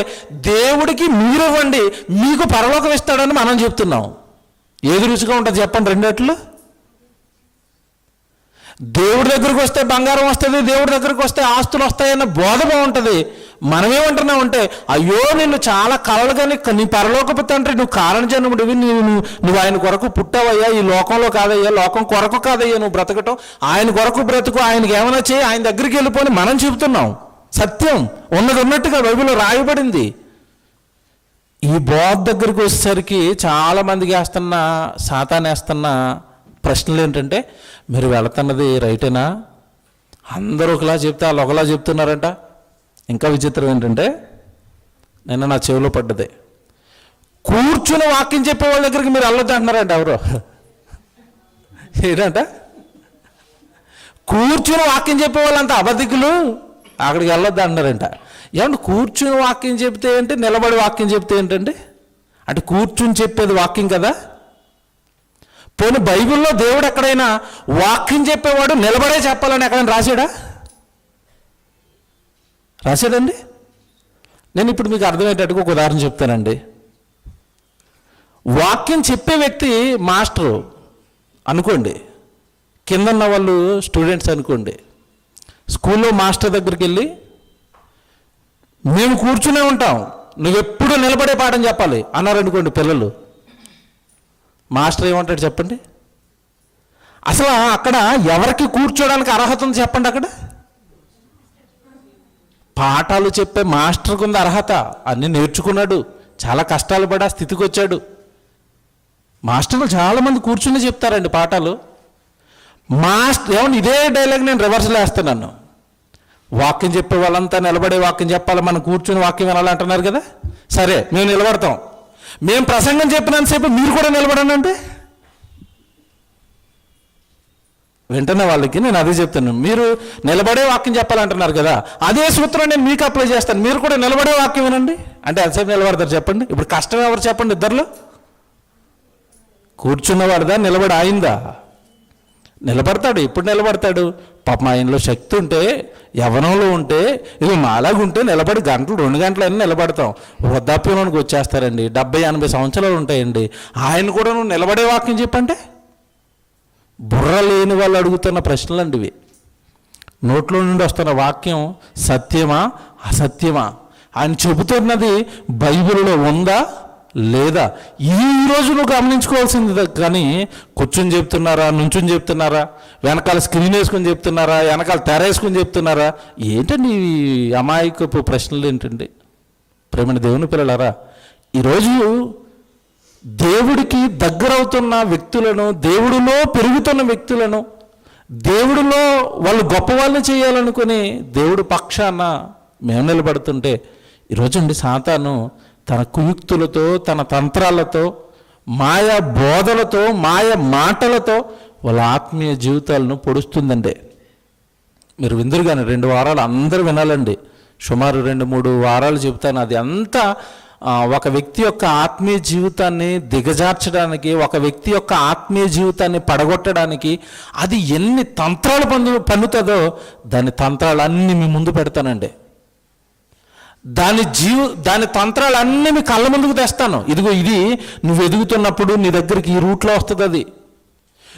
దేవుడికి మీరు ఇవ్వండి, మీకు పరలోకం ఇస్తాడని మనం చెప్తున్నాం. ఏది రుచిగా ఉంటుంది చెప్పండి రెండట్లు? దేవుడి దగ్గరికి వస్తే బంగారం వస్తుంది, దేవుడి దగ్గరికి వస్తే ఆస్తులు వస్తాయన్న బోధ బాగుంటుంది. మనమేమంటున్నామంటే, అయ్యో నిన్ను చాలా కలలు కానీ నీ పరలోకపు తండ్రి, నువ్వు కారణ జన్ముడివి, నువ్వు ఆయన కొరకు పుట్టావయ్యా, ఈ లోకంలో కాదయ్యా, లోకం కొరకు కాదయ్యా నువ్వు బ్రతకటం, ఆయన కొరకు బ్రతుకు, ఆయనకి ఏమైనా చేయి, ఆయన దగ్గరికి వెళ్ళిపోని మనం చెబుతున్నాం. సత్యం ఉన్నది ఉన్నట్టుగా బైబిల్లో రాయబడింది. ఈ బోధ దగ్గరికి వచ్చేసరికి చాలామందికి సాతానేస్తున్న ప్రశ్నలు ఏంటంటే, మీరు వెళుతున్నది రైటేనా? అందరూ ఒకలా చెప్తే వాళ్ళు ఒకలా చెప్తున్నారంట. ఇంకా విచిత్రం ఏంటంటే, నిన్న నా చెవిలో పడ్డదే, కూర్చుని వాక్యం చెప్పే వాళ్ళ దగ్గరికి మీరు వెళ్ళొద్దు అంటున్నారంట. ఎవరో ఏంటంట, కూర్చుని వాక్యం చెప్పే వాళ్ళంతా అబద్ధికులు, అక్కడికి వెళ్ళొద్దు అంటున్నారంట. ఏమంటే కూర్చుని వాక్యం చెప్తే ఏంటి, నిలబడి వాక్యం చెప్తే ఏంటండి? అంటే కూర్చుని చెప్పేది వాక్యం కదా. పోనీ బైబిల్లో దేవుడు ఎక్కడైనా వాక్యం చెప్పేవాడు నిలబడే చెప్పాలని ఎక్కడైనా రాశాడా? రాశాడండి. నేను ఇప్పుడు మీకు అర్థమయ్యేటట్టుగా ఒక ఉదాహరణ చెప్తానండి. వాక్యం చెప్పే వ్యక్తి మాస్టరు అనుకోండి, కింద ఉన్న వాళ్ళు స్టూడెంట్స్ అనుకోండి. స్కూల్లో మాస్టర్ దగ్గరికి వెళ్ళి మేము కూర్చునే ఉంటాం, నువ్వెప్పుడు నిలబడే పాఠం చెప్పాలి అన్నారు అనుకోండి పిల్లలు. మాస్టర్ ఏమంటాడు చెప్పండి? అసలు అక్కడ ఎవరికి కూర్చోడానికి అర్హత ఉంది చెప్పండి? అక్కడ పాఠాలు చెప్పే మాస్టర్కి ఉంది అర్హత. అన్నీ నేర్చుకున్నాడు, చాలా కష్టాలు పడి ఆ స్థితికి వచ్చాడు. మాస్టర్లు చాలామంది కూర్చుని చెప్తారండి పాఠాలు. మాస్టర్ ఏమన్నా ఇదే డైలాగ్ నేను రివర్స్లో వేస్తున్నాను. వాక్యం చెప్పే వాళ్ళంతా నిలబడే వాక్యం చెప్పాలి, మనం కూర్చుని వాక్యం వినాలంటున్నారు కదా. సరే మేము నిలబడతాం, మేము ప్రసంగం చెప్పినంతసేపు మీరు కూడా నిలబడండి అంటే వెంటనే వాళ్ళకి నేను అదే చెప్తాను. మీరు నిలబడే వాక్యం చెప్పాలంటున్నారు కదా, అదే సూత్రం నేను మీకు అప్లై చేస్తాను, మీరు కూడా నిలబడే వాక్యం వినండి అంటే ఎంతసేపు నిలబడతారు చెప్పండి? ఇప్పుడు కష్టం ఎవరు చెప్పండి? ఇద్దరులో కూర్చున్నవాడిదా నిలబడి ఆయిందా? నిలబడతాడు. ఎప్పుడు నిలబడతాడు? పాపం ఆయనలో శక్తి ఉంటే, యవ్వనంలో ఉంటే, ఇవి మాలాగుంటే నిలబడి గంటలు 2 గంటలైనా నిలబడతాం. వృద్ధాప్యంలోనికి వచ్చేస్తారండి, 70-80 సంవత్సరాలు ఉంటాయండి. ఆయన కూడా నువ్వు నిలబడే వాక్యం చెప్పంటే బుర్ర లేని వాళ్ళు అడుగుతున్న ప్రశ్నలు అండి ఇవి. నోట్లో నుండి వస్తున్న వాక్యం సత్యమా అసత్యమా? ఆయన చెబుతున్నది బైబిల్లో ఉందా లేదా? ఈరోజు నువ్వు గమనించుకోవాల్సింది. కానీ కూర్చొని చెప్తున్నారా, నుంచుని చెప్తున్నారా, వెనకాల స్క్రీన్ వేసుకొని చెప్తున్నారా, వెనకాల తెర వేసుకొని చెప్తున్నారా? ఏంటండి అమాయకపు ప్రశ్నలు ఏంటండి? ప్రేమైన దేవుని పిల్లలారా, ఈరోజు దేవుడికి దగ్గరవుతున్న వ్యక్తులను, దేవుడిలో పెరుగుతున్న వ్యక్తులను, దేవుడిలో వాళ్ళు గొప్ప వాళ్ళని చేయాలనుకుని దేవుడి పక్షాన మేము నిలబడుతుంటే, ఈరోజండి సాతాను తన కుయుక్తులతో, తన తంత్రాలతో, మాయా బోధలతో, మాయ మాటలతో వాళ్ళ ఆత్మీయ జీవితాలను పొడుస్తుందండి. మీరు విందురు కానీ 2 వారాలు అందరూ వినాలండి. సుమారు 2-3 వారాలు చెబుతాను. అది అంతా ఒక వ్యక్తి యొక్క ఆత్మీయ జీవితాన్ని దిగజార్చడానికి, ఒక వ్యక్తి యొక్క ఆత్మీయ జీవితాన్ని పడగొట్టడానికి అది ఎన్ని తంత్రాలు పన్నుతుందో దాని తంత్రాలన్నీ మీ ముందు పెడతానండి. దాని తంత్రాలన్నీ మీ కళ్ళ ముందుకు తెస్తాను. ఇదిగో ఇది నువ్వు ఎదుగుతున్నప్పుడు నీ దగ్గరికి ఈ రూట్లో వస్తుంది. అది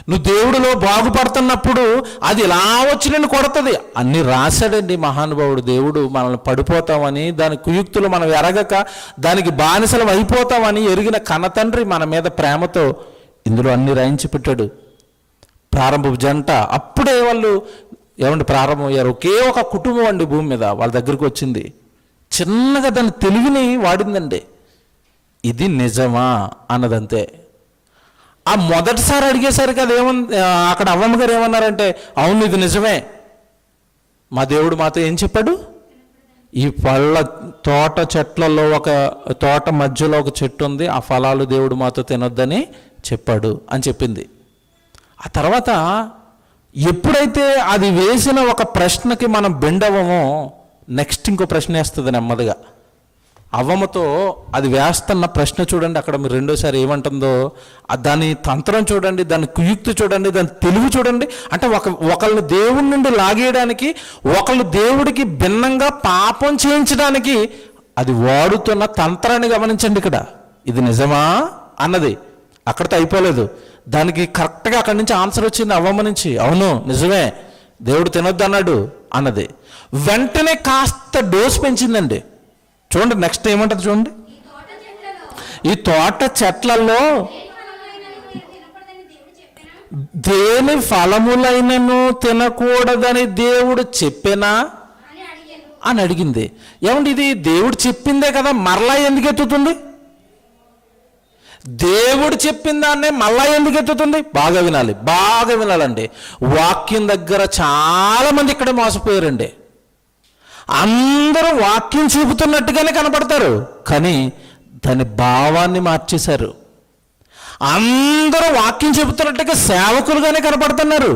నువ్వు దేవుడిలో బాగుపడుతున్నప్పుడు అది ఇలా వచ్చి నేను కొడుతుంది. అన్నీ రాశాడండి మహానుభావుడు. దేవుడు మనల్ని పడిపోతామని, దాని కుయుక్తులు మనం ఎరగక దానికి బానిసలం అయిపోతామని ఎరిగిన కన్నతండ్రి మన మీద ప్రేమతో ఇందులో అన్ని రాయించి పెట్టాడు. ప్రారంభ జంట అప్పుడే వాళ్ళు ఏమంటే ప్రారంభమయ్యారు. ఒకే ఒక కుటుంబం అండి భూమి మీద వాళ్ళ దగ్గరికి వచ్చింది. చిన్నగా దాని తెలివిని వాడిందండి. ఇది నిజమా అన్నదంతే. ఆ మొదటిసారి అడిగేసరికి అది అక్కడ అవ్వమ్మ గారు ఏమన్నారంటే, అవును ఇది నిజమే, మా దేవుడు మాతో ఏం చెప్పాడు, ఈ పళ్ళ తోట చెట్లలో ఒక తోట మధ్యలో ఒక చెట్టు ఉంది, ఆ ఫలాలు దేవుడు మాతో తినొద్దని చెప్పాడు అని చెప్పింది. ఆ తర్వాత ఎప్పుడైతే అది వేసిన ఒక ప్రశ్నకి మనం బెండ్ అవ్వమో నెక్స్ట్ ఇంకో ప్రశ్న వేస్తుంది నెమ్మదిగా. అవ్వమ్మతో అది వేస్తున్న ప్రశ్న చూడండి, అక్కడ మీరు రెండోసారి ఏమంటుందో దాని తంత్రం చూడండి, దాని కుయుక్తి చూడండి, దాని తెలివి చూడండి. అంటే ఒకళ్ళని దేవుడి నుండి లాగేయడానికి, ఒకళ్ళు దేవుడికి భిన్నంగా పాపం చేయించడానికి అది వాడుతున్న తంత్రాన్ని గమనించండి. ఇక్కడ ఇది నిజమా అన్నది అక్కడితో అయిపోలేదు. దానికి కరెక్ట్గా అక్కడి నుంచి ఆన్సర్ వచ్చింది అవ్వమ్మ నుంచి. అవును నిజమే, దేవుడు తినొద్దు అన్నాడు అన్నది. వెంటనే కాస్త డోస్ పెంచిందండి. చూడండి నెక్స్ట్ ఏమంటుంది చూడండి, ఈ తోట చెట్లలో దేని ఫలములైనను తినకూడదని దేవుడు చెప్పినా అని అడిగింది. ఏమండి ఇది దేవుడు చెప్పిందే కదా, మరలా ఎందుకు ఎత్తుతుంది? దేవుడు చెప్పిన దాన్నే మళ్ళా ఎందుకు ఎత్తుతుంది? బాగా వినాలి, బాగా వినాలండి. వాక్యం దగ్గర చాలామంది ఇక్కడే మోసపోయారండి. అందరూ వాక్యం చూపుతున్నట్టుగానే కనపడతారు, కానీ దాని భావాన్ని మార్చేశారు. అందరూ వాక్యం చెబుతున్నట్టుగా సేవకులుగానే కనపడుతున్నారు,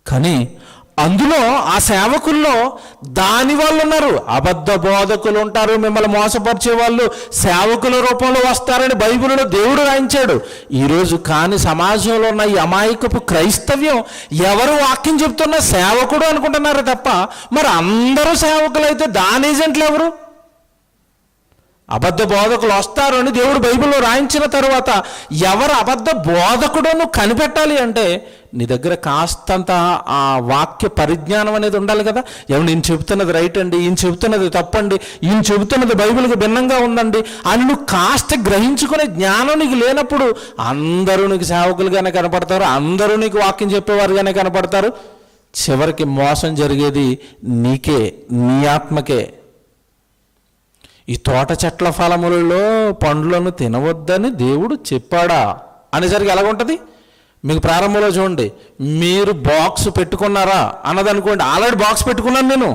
కానీ అందులో ఆ సేవకుల్లో దాని వాళ్ళు ఉన్నారు, అబద్ధ బోధకులు ఉంటారు, మిమ్మల్ని మోసపరిచే వాళ్ళు సేవకుల రూపంలో వస్తారని బైబిల్లో దేవుడు రాయించాడు. ఈరోజు కాని సమాజంలో ఉన్న ఈ అమాయకపు క్రైస్తవ్యం ఎవరు వాక్యం చెప్తున్నా సేవకుడు అనుకుంటున్నారు తప్ప, మరి అందరూ సేవకులైతే దాని ఏజెంట్లు ఎవరు? అబద్ధ బోధకులు వస్తారు అని దేవుడు బైబిల్లో రాయించిన తర్వాత ఎవరు అబద్ధ బోధకుడు కనిపెట్టాలి అంటే నీ దగ్గర కాస్తంత ఆ వాక్య పరిజ్ఞానం అనేది ఉండాలి కదా. ఎవరు నేను చెబుతున్నది రైట్ అండి, ఈయన చెబుతున్నది తప్పండి, ఈయన చెబుతున్నది బైబిల్కి భిన్నంగా ఉందండి అని నువ్వు కాస్త గ్రహించుకునే జ్ఞానం నీకు లేనప్పుడు అందరూ నీకు సేవకులుగానే కనపడతారు, అందరూ నీకు వాక్యం చెప్పేవారుగానే కనపడతారు. చివరికి మోసం జరిగేది నీకే, నీ ఆత్మకే. ఈ తోట చెట్ల ఫలములలో పండ్లను తినవద్దని దేవుడు చెప్పాడా అనేసరికి ఎలాగుంటుంది మీకు? ప్రారంభంలో చూడండి, మీరు బాక్స్ పెట్టుకున్నారా అన్నదనుకోండి, ఆల్రెడీ బాక్స్ పెట్టుకున్నాను నేను.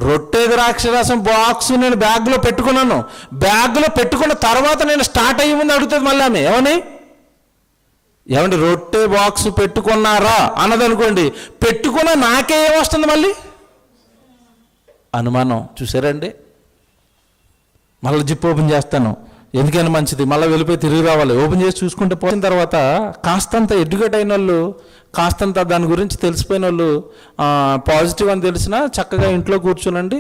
రొట్టె ద్రాక్షరసం బాక్స్ నేను బ్యాగ్లో పెట్టుకున్నాను. బ్యాగ్లో పెట్టుకున్న తర్వాత నేను స్టార్ట్ అయ్యే ముందు అడుగుతుంది మళ్ళీ ఆమె, ఏమండి రొట్టె బాక్స్ పెట్టుకున్నారా అన్నదనుకోండి, పెట్టుకున్న నాకే ఏమొస్తుంది మళ్ళీ? అనుమానం. చూసారండి, మళ్ళీ జిప్ ఓపెన్ చేస్తాను, ఎందుకైనా మంచిది, మళ్ళీ వెళ్ళిపోయి తిరిగి రావాలి. ఓపెన్ చేసి చూసుకుంటే పోయిన తర్వాత కాస్తంత ఎడ్యుకేట్ అయిన వాళ్ళు, కాస్తంత దాని గురించి తెలిసిపోయిన వాళ్ళు, పాజిటివ్ అని తెలిసినా చక్కగా ఇంట్లో కూర్చునండి,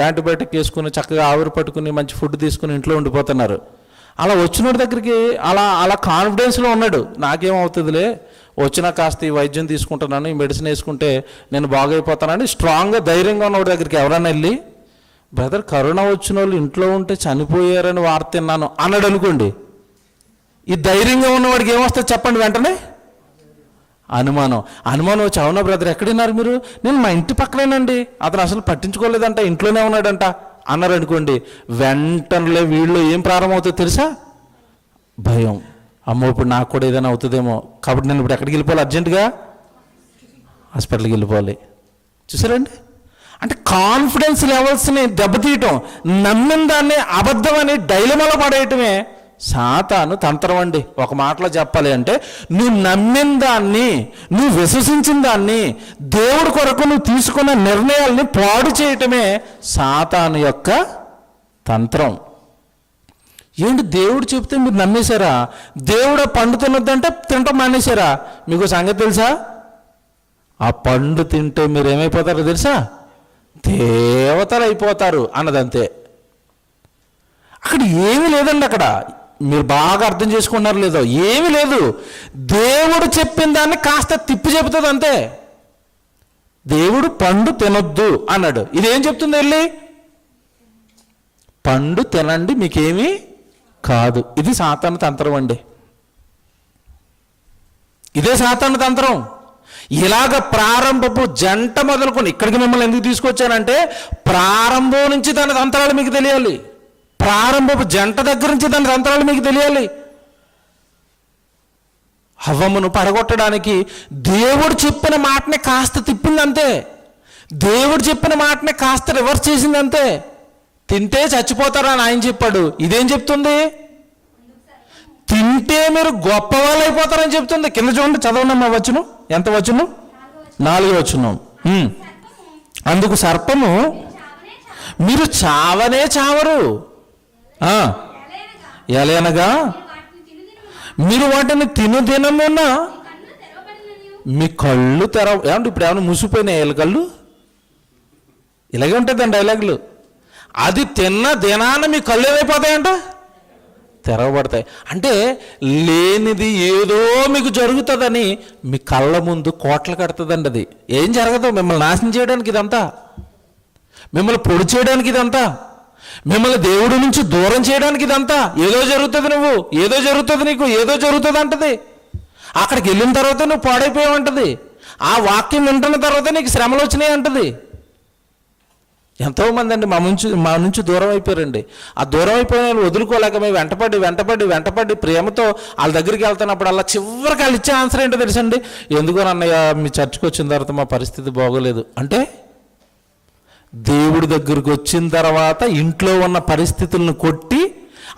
యాంటీబయాటిక్ వేసుకుని చక్కగా ఆవిరి పట్టుకుని మంచి ఫుడ్ తీసుకుని ఇంట్లో ఉండిపోతున్నారు. అలా వచ్చిన దగ్గరికి అలా కాన్ఫిడెన్స్లో ఉన్నాడు, నాకేమవుతుందిలే, వచ్చినా కాస్త ఈ వైద్యం తీసుకుంటున్నాను, ఈ మెడిసిన్ వేసుకుంటే నేను బాగైపోతానని స్ట్రాంగ్గా ధైర్యంగా ఉన్నవాడి దగ్గరికి ఎవరైనా వెళ్ళి, బ్రదర్ కరోనా వచ్చిన వాళ్ళు ఇంట్లో ఉంటే చనిపోయారని వార్త తిన్నాను అన్నాడు అనుకోండి, ఈ ధైర్యంగా ఉన్నవాడికి ఏమొస్తుంది చెప్పండి? వెంటనే అనుమానం వచ్చి, అవునా బ్రదర్ ఎక్కడున్నారు మీరు? నేను మా ఇంటి పక్కనేనండి, అతను అసలు పట్టించుకోలేదంట, ఇంట్లోనే ఉన్నాడంట అన్నారు అనుకోండి, వెంటనే వీళ్ళు ఏం ప్రారంభమవుతుందో తెలుసా? భయం. అమ్మో ఇప్పుడు నాకు కూడా ఏదైనా అవుతుందేమో, కాబట్టి నేను ఇప్పుడు ఎక్కడికి వెళ్ళిపోవాలి? అర్జెంటుగా హాస్పిటల్కి వెళ్ళిపోవాలి. చూసారండి, అంటే కాన్ఫిడెన్స్ లెవెల్స్ని దెబ్బతీయటం, నమ్మిన దాన్ని అబద్ధం అని డైలమాలో పడేయటమే సాతాను తంత్రం అండి. ఒక మాటలో చెప్పాలి అంటే, నువ్వు నమ్మిన దాన్ని, నువ్వు విశ్వసించిన దాన్ని, దేవుడి కొరకు నువ్వు తీసుకున్న నిర్ణయాల్ని పాడు చేయటమే సాతాను యొక్క తంత్రం. ఏంటి దేవుడు చెప్తే మీరు నమ్మేశారా? దేవుడు పండు తినొద్దంటే తినటం మానేశారా? మీకు సంగతి తెలుసా? ఆ పండు తింటే మీరు ఏమైపోతారో తెలుసా? దేవతలు అయిపోతారు అన్నదంతే. అక్కడ ఏమీ లేదండి, అక్కడ మీరు బాగా అర్థం చేసుకున్నారు లేదో, ఏమీ లేదు. దేవుడు చెప్పిన దాన్ని కాస్త తిప్పి చెబుతుంది అంతే. దేవుడు పండు తినొద్దు అన్నాడు, ఇదేం చెప్తుంది? వెళ్ళి పండు తినండి మీకేమీ కాదు. ఇది సాతాను తంత్రం అండి, ఇదే సాతాను తంత్రం. ఇలాగ ప్రారంభపు జంట మొదలుకొని ఇక్కడికి మిమ్మల్ని ఎందుకు తీసుకొచ్చానంటే, ప్రారంభం నుంచి దాని తంత్రాలు మీకు తెలియాలి, ప్రారంభపు జంట దగ్గర నుంచి దాని తంత్రాలు మీకు తెలియాలి. హవ్వమును పడగొట్టడానికి దేవుడు చెప్పిన మాటని కాస్త తిప్పిందంతే, దేవుడు చెప్పిన మాటని కాస్త రివర్స్ చేసిందంతే. తింటే చచ్చిపోతారా అని ఆయన చెప్పాడు, ఇదేం చెప్తుంది? తింటే మీరు గొప్ప వాళ్ళు అయిపోతారని చెప్తుంది. కింద చూడండి, చదవనమ్మా వచనం, ఎంత వచనం? 4వ వచనం. అందుకు సర్పము, మీరు చావనే చావరు, ఎలయనగా మీరు వాటిని తినుదినమున మీ కళ్ళు ఏమంటే ఇప్పుడు ఏమన్నా మూసిపోయినాయి వీళ్ళ కళ్ళు? ఇలాగే ఉంటుందండి డైలాగులు. అది తిన్న దినాన మీ కళ్ళు ఏమైపోతాయంట? తెరవబడతాయి. అంటే లేనిది ఏదో మీకు జరుగుతుందని మీ కళ్ళ ముందు కోటలు కడుతుందండి. అది ఏం జరగదు, మిమ్మల్ని నాశనం చేయడానికి ఇదంతా, మిమ్మల్ని పొడి చేయడానికి ఇదంతా, మిమ్మల్ని దేవుడి నుంచి దూరం చేయడానికి ఇదంతా. ఏదో జరుగుతుంది, నువ్వు ఏదో జరుగుతుంది, నీకు ఏదో జరుగుతుంది అంటది. అక్కడికి వెళ్ళిన తర్వాత నువ్వు పాడైపోయావు అంటది. ఆ వాక్యం వింటున్న తర్వాత నీకు శ్రమలు వచ్చినాయి అంటది. ఎంతోమంది అండి మా నుంచి దూరం అయిపోయారండి. ఆ దూరం అయిపోయిన వాళ్ళు వదులుకోలేక మేము వెంటపడి ప్రేమతో వాళ్ళ దగ్గరికి వెళ్తున్నప్పుడు అలా చివరికి వాళ్ళు ఇచ్చే ఆన్సర్ ఏంటో తెలుసండి, ఎందుకో అన్నయ్య మీ చర్చికి వచ్చిన తర్వాత మా పరిస్థితి బాగోలేదు అంటే. దేవుడి దగ్గరికి వచ్చిన తర్వాత ఇంట్లో ఉన్న పరిస్థితులను కొట్టి,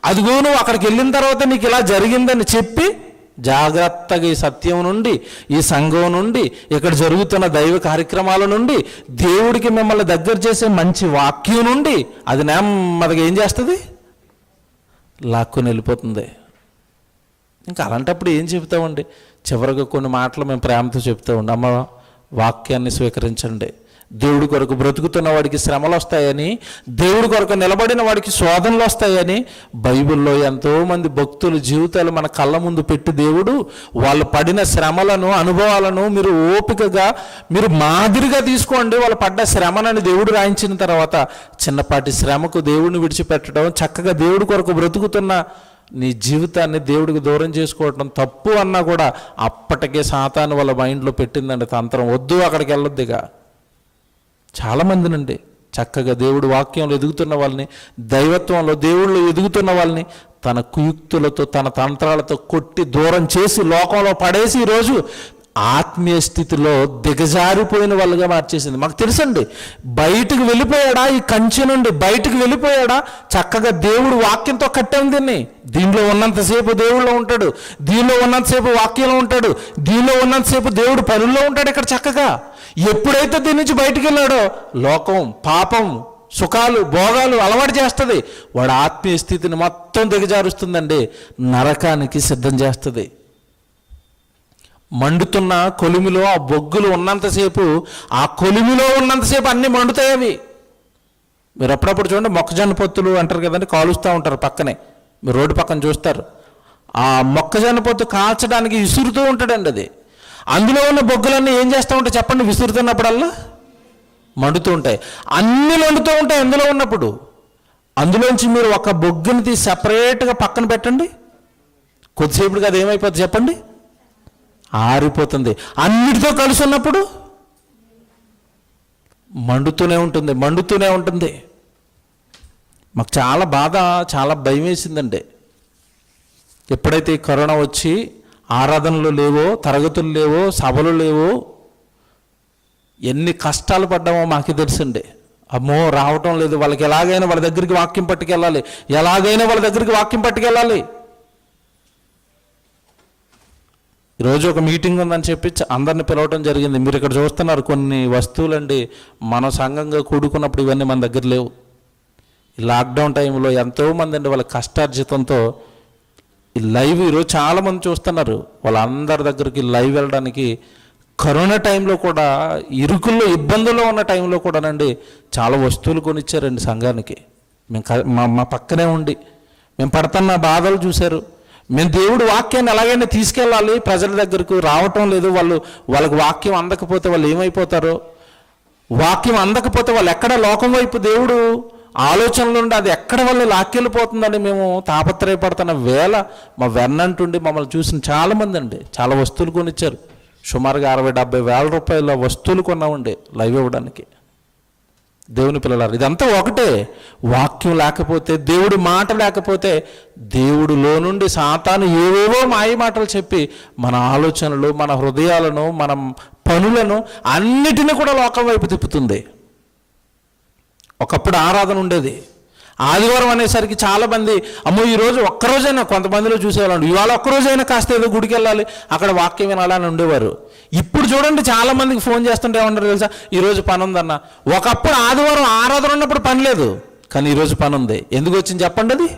అదిగో నువ్వు అక్కడికి వెళ్ళిన తర్వాత నీకు ఇలా జరిగిందని చెప్పి జాగ్రత్తగా ఈ సత్యం నుండి, ఈ సంఘం నుండి, ఇక్కడ జరుగుతున్న దైవ కార్యక్రమాల నుండి, దేవుడికి మిమ్మల్ని దగ్గర చేసే మంచి వాక్యం నుండి అది నెమ్మదిగా ఏం చేస్తుంది? లాక్కుని వెళ్ళిపోతుంది. ఇంకా అలాంటప్పుడు ఏం చెబుతామండి? చివరిగా కొన్ని మాటలు మేము ప్రేమతో చెప్తూ ఉండి, అమ్మ వాక్యాన్ని స్వీకరించండి. దేవుడి కొరకు బ్రతుకుతున్న వాడికి శ్రమలు వస్తాయని, దేవుడి కొరకు నిలబడిన వాడికి శోధనలు వస్తాయని బైబిల్లో ఎంతోమంది భక్తుల జీవితాలు మన కళ్ళ ముందు పెట్టి దేవుడు వాళ్ళు పడిన శ్రమలను, అనుభవాలను మీరు ఓపికగా, మీరు మాదిరిగా తీసుకోండి. వాళ్ళు పడ్డ శ్రమనని దేవుడు రాయించిన తర్వాత చిన్నపాటి శ్రమకు దేవుడిని విడిచిపెట్టడం, చక్కగా దేవుడి కొరకు బ్రతుకుతున్న నీ జీవితాన్ని దేవుడికి దూరం చేసుకోవటం తప్పు అన్నా కూడా అప్పటికే సాతాను వాళ్ళ మైండ్లో పెట్టిందండి తంత్రం. వద్దు, అక్కడికి వెళ్ళొద్దుగా. చాలామందినండి చక్కగా దేవుడు వాక్యంలో ఎదుగుతున్న వాళ్ళని, దైవత్వంలో దేవుళ్ళు ఎదుగుతున్న వాళ్ళని తన కుయుక్తులతో, తన తంత్రాలతో కొట్టి దూరం చేసి లోకంలో పడేసి ఈరోజు ఆత్మీయ స్థితిలో దిగజారిపోయిన వాళ్ళుగా మార్చేసింది. మాకు తెలుసండి. బయటకు వెళ్ళిపోయాడా? ఈ కంచె నుండి బయటకు వెళ్ళిపోయాడా? చక్కగా దేవుడు వాక్యంతో కట్టాం దీన్ని. దీనిలో ఉన్నంతసేపు దేవుళ్ళో ఉంటాడు, దీనిలో ఉన్నంతసేపు వాక్యంలో ఉంటాడు, దీనిలో ఉన్నంతసేపు దేవుడు పనుల్లో ఉంటాడు. ఇక్కడ చక్కగా ఎప్పుడైతే దీని నుంచి బయటికి వెళ్ళాడో లోకం, పాపం, సుఖాలు, భోగాలు అలవాటు చేస్తుంది. వాడు ఆత్మీయ స్థితిని మొత్తం దిగజారుస్తుందండి, నరకానికి సిద్ధం చేస్తుంది. మండుతున్న కొలిమిలో ఆ బొగ్గులు ఉన్నంతసేపు, ఆ కొలిమిలో ఉన్నంతసేపు అన్నీ మండుతాయి అవి. మీరు అప్పుడప్పుడు చూడండి, మొక్కజొన్న పొత్తులు అంటారు కదండి, కాలుస్తూ ఉంటారు పక్కనే, మీరు రోడ్డు పక్కన చూస్తారు. ఆ మొక్కజొన్న పొత్తు కాల్చడానికి విసురుతూ ఉంటాడండి. అది అందులో ఉన్న బొగ్గులన్నీ ఏం చేస్తూ ఉంటాయి చెప్పండి? విసురుతున్నప్పుడల్లా మండుతూ ఉంటాయి. అన్నీ మండుతూ ఉంటాయి అందులో ఉన్నప్పుడు. అందులోంచి మీరు ఒక బొగ్గుని తీసి సపరేట్గా పక్కన పెట్టండి, కొద్దిసేపుడికి అది ఏమైపోతుంది చెప్పండి? ఆరిపోతుంది. అన్నిటితో కలిసి ఉన్నప్పుడు మండుతూనే ఉంటుంది, మండుతూనే ఉంటుంది. మాకు చాలా బాధ, చాలా భయం వేసిందండి. ఎప్పుడైతే ఈ కరోనా వచ్చి ఆరాధనలు లేవో, తరగతులు లేవో, సభలు లేవో, ఎన్ని కష్టాలు పడ్డామో మాకు తెలుసండి. అమ్మో రావటం లేదు, వాళ్ళకి ఎలాగైనా వాళ్ళ దగ్గరికి వాక్యం పట్టుకెళ్ళాలి, ఎలాగైనా వాళ్ళ దగ్గరికి వాక్యం పట్టుకెళ్ళాలి. ఈరోజు ఒక మీటింగ్ ఉందని చెప్పి అందరిని పిలవటం జరిగింది. మీరు ఇక్కడ చూస్తున్నారు కొన్ని వస్తువులండి, మన సంఘంగా కూడుకున్నప్పుడు ఇవన్నీ మన దగ్గర లేవు. ఈ లాక్డౌన్ టైంలో ఎంతోమంది అండి వాళ్ళ కష్టార్జితంతో ఈ లైవ్ ఈరోజు చాలామంది చూస్తున్నారు. వాళ్ళందరి దగ్గరికి లైవ్ వెళ్ళడానికి కరోనా టైంలో కూడా, ఇరుకుల్లో ఇబ్బందుల్లో ఉన్న టైంలో కూడానండి చాలా వస్తువులు కొనిచ్చారండి సంఘానికి. మేము మా పక్కనే ఉండి మేము పడుతున్న బాధలు చూశారు. మేము దేవుడు వాక్యాన్ని ఎలాగైనా తీసుకెళ్ళాలి, ప్రజల దగ్గరకు రావటం లేదు. వాళ్ళకి వాక్యం అందకపోతే వాళ్ళు ఏమైపోతారో, వాక్యం అందకపోతే వాళ్ళు ఎక్కడ లోకం వైపు దేవుడు ఆలోచనలు ఉండి అది ఎక్కడ వాళ్ళు లాక్కెళ్ళిపోతుందని మేము తాపత్రయపడుతున్న వేళ మా వెన్నంటుండి మమ్మల్ని చూసిన చాలామంది అండి చాలా వస్తువులు కొనిచ్చారు. సుమారుగా 60-70 వేల రూపాయల వస్తువులు కొన్నామండి లైవ్ ఇవ్వడానికి. దేవుని పిల్లలారు, ఇదంతా ఒకటే. వాక్యం లేకపోతే, దేవుడి మాట లేకపోతే, దేవుడిలో నుండి సాతాను ఏవేవో మాయ మాటలు చెప్పి మన ఆలోచనలు, మన హృదయాలను, మన పనులను అన్నిటినీ కూడా లోకం వైపు తిప్పుతుంది. ఒకప్పుడు ఆరాధన ఉండేది. ఆదివారం అనేసరికి చాలామంది అమ్మో ఈరోజు ఒక్కరోజైనా, కొంతమందిలో చూసేవాళ్ళు ఇవాళ ఒక్కరోజైనా కాస్త ఏదో గుడికి వెళ్ళాలి, అక్కడ వాక్యం వినాలని ఉండేవారు. ఇప్పుడు చూడండి చాలామందికి ఫోన్ చేస్తుంటే ఏమంటారు తెలుసా? ఈరోజు పని ఉందన్న. ఒకప్పుడు ఆదివారం ఆరాధన ఉన్నప్పుడు పని లేదు, కానీ ఈరోజు పని ఉంది. ఎందుకు వచ్చింది చెప్పండి? అది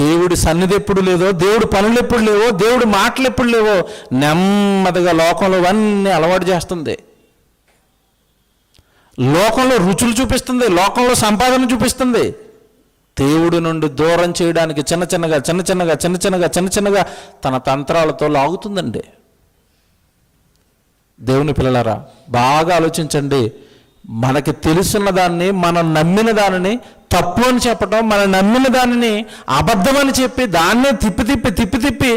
దేవుడి సన్నిధి ఎప్పుడు లేదో, దేవుడి పనులు ఎప్పుడు లేవో, దేవుడి మాటలు ఎప్పుడు లేవో నెమ్మదిగా లోకంలో అన్నీ అలవాటు చేస్తుంది. లోకంలో రుచులు చూపిస్తుంది, లోకంలో సంపాదన చూపిస్తుంది. దేవుడి నుండి దూరం చేయడానికి చిన్న చిన్నగా తన తంత్రాలతో లాగుతుందండి. దేవుని పిల్లలారా బాగా ఆలోచించండి. మనకి తెలుసున్న దాన్ని, మనం నమ్మిన దానిని తప్పు అని చెప్పటం, మనం నమ్మిన దానిని అబద్ధమని చెప్పి దాన్నే తిప్పి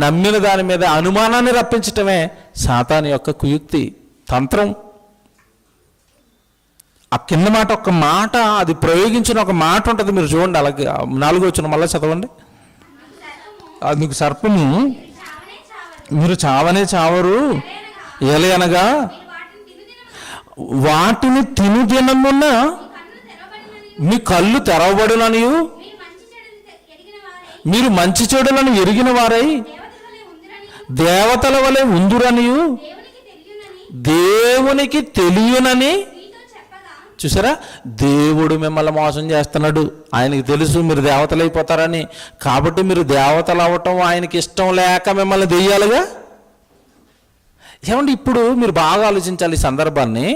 నమ్మిన దాని మీద అనుమానాన్ని రప్పించటమే సాతాను యొక్క కుయుక్తి, తంత్రం. ఆ కింద మాట, ఒక మాట, అది ప్రయోగించిన ఒక మాట ఉంటుంది, మీరు చూడండి. అలాగే 4వ వచనం మళ్ళీ చదవండి. అది మీకు సర్పము, మీరు చావనే చావరు, ఎలయనగా వాటిని తిను దినమున మీ కళ్ళు తెరవబడుననియు మీరు మంచి చెడులను ఎరిగిన వారై దేవతల వలె ఉందురనియు దేవునికి తెలియనని. చూసారా, దేవుడు మిమ్మల్ని మోసం చేస్తున్నాడు. ఆయనకి తెలుసు మీరు దేవతలు అయిపోతారని. కాబట్టి మీరు దేవతలు అవ్వటం ఆయనకి ఇష్టం లేక మిమ్మల్ని దెయ్యాలుగా. ఏమండి, ఇప్పుడు మీరు బాగా ఆలోచించాలి ఈ సందర్భాన్ని.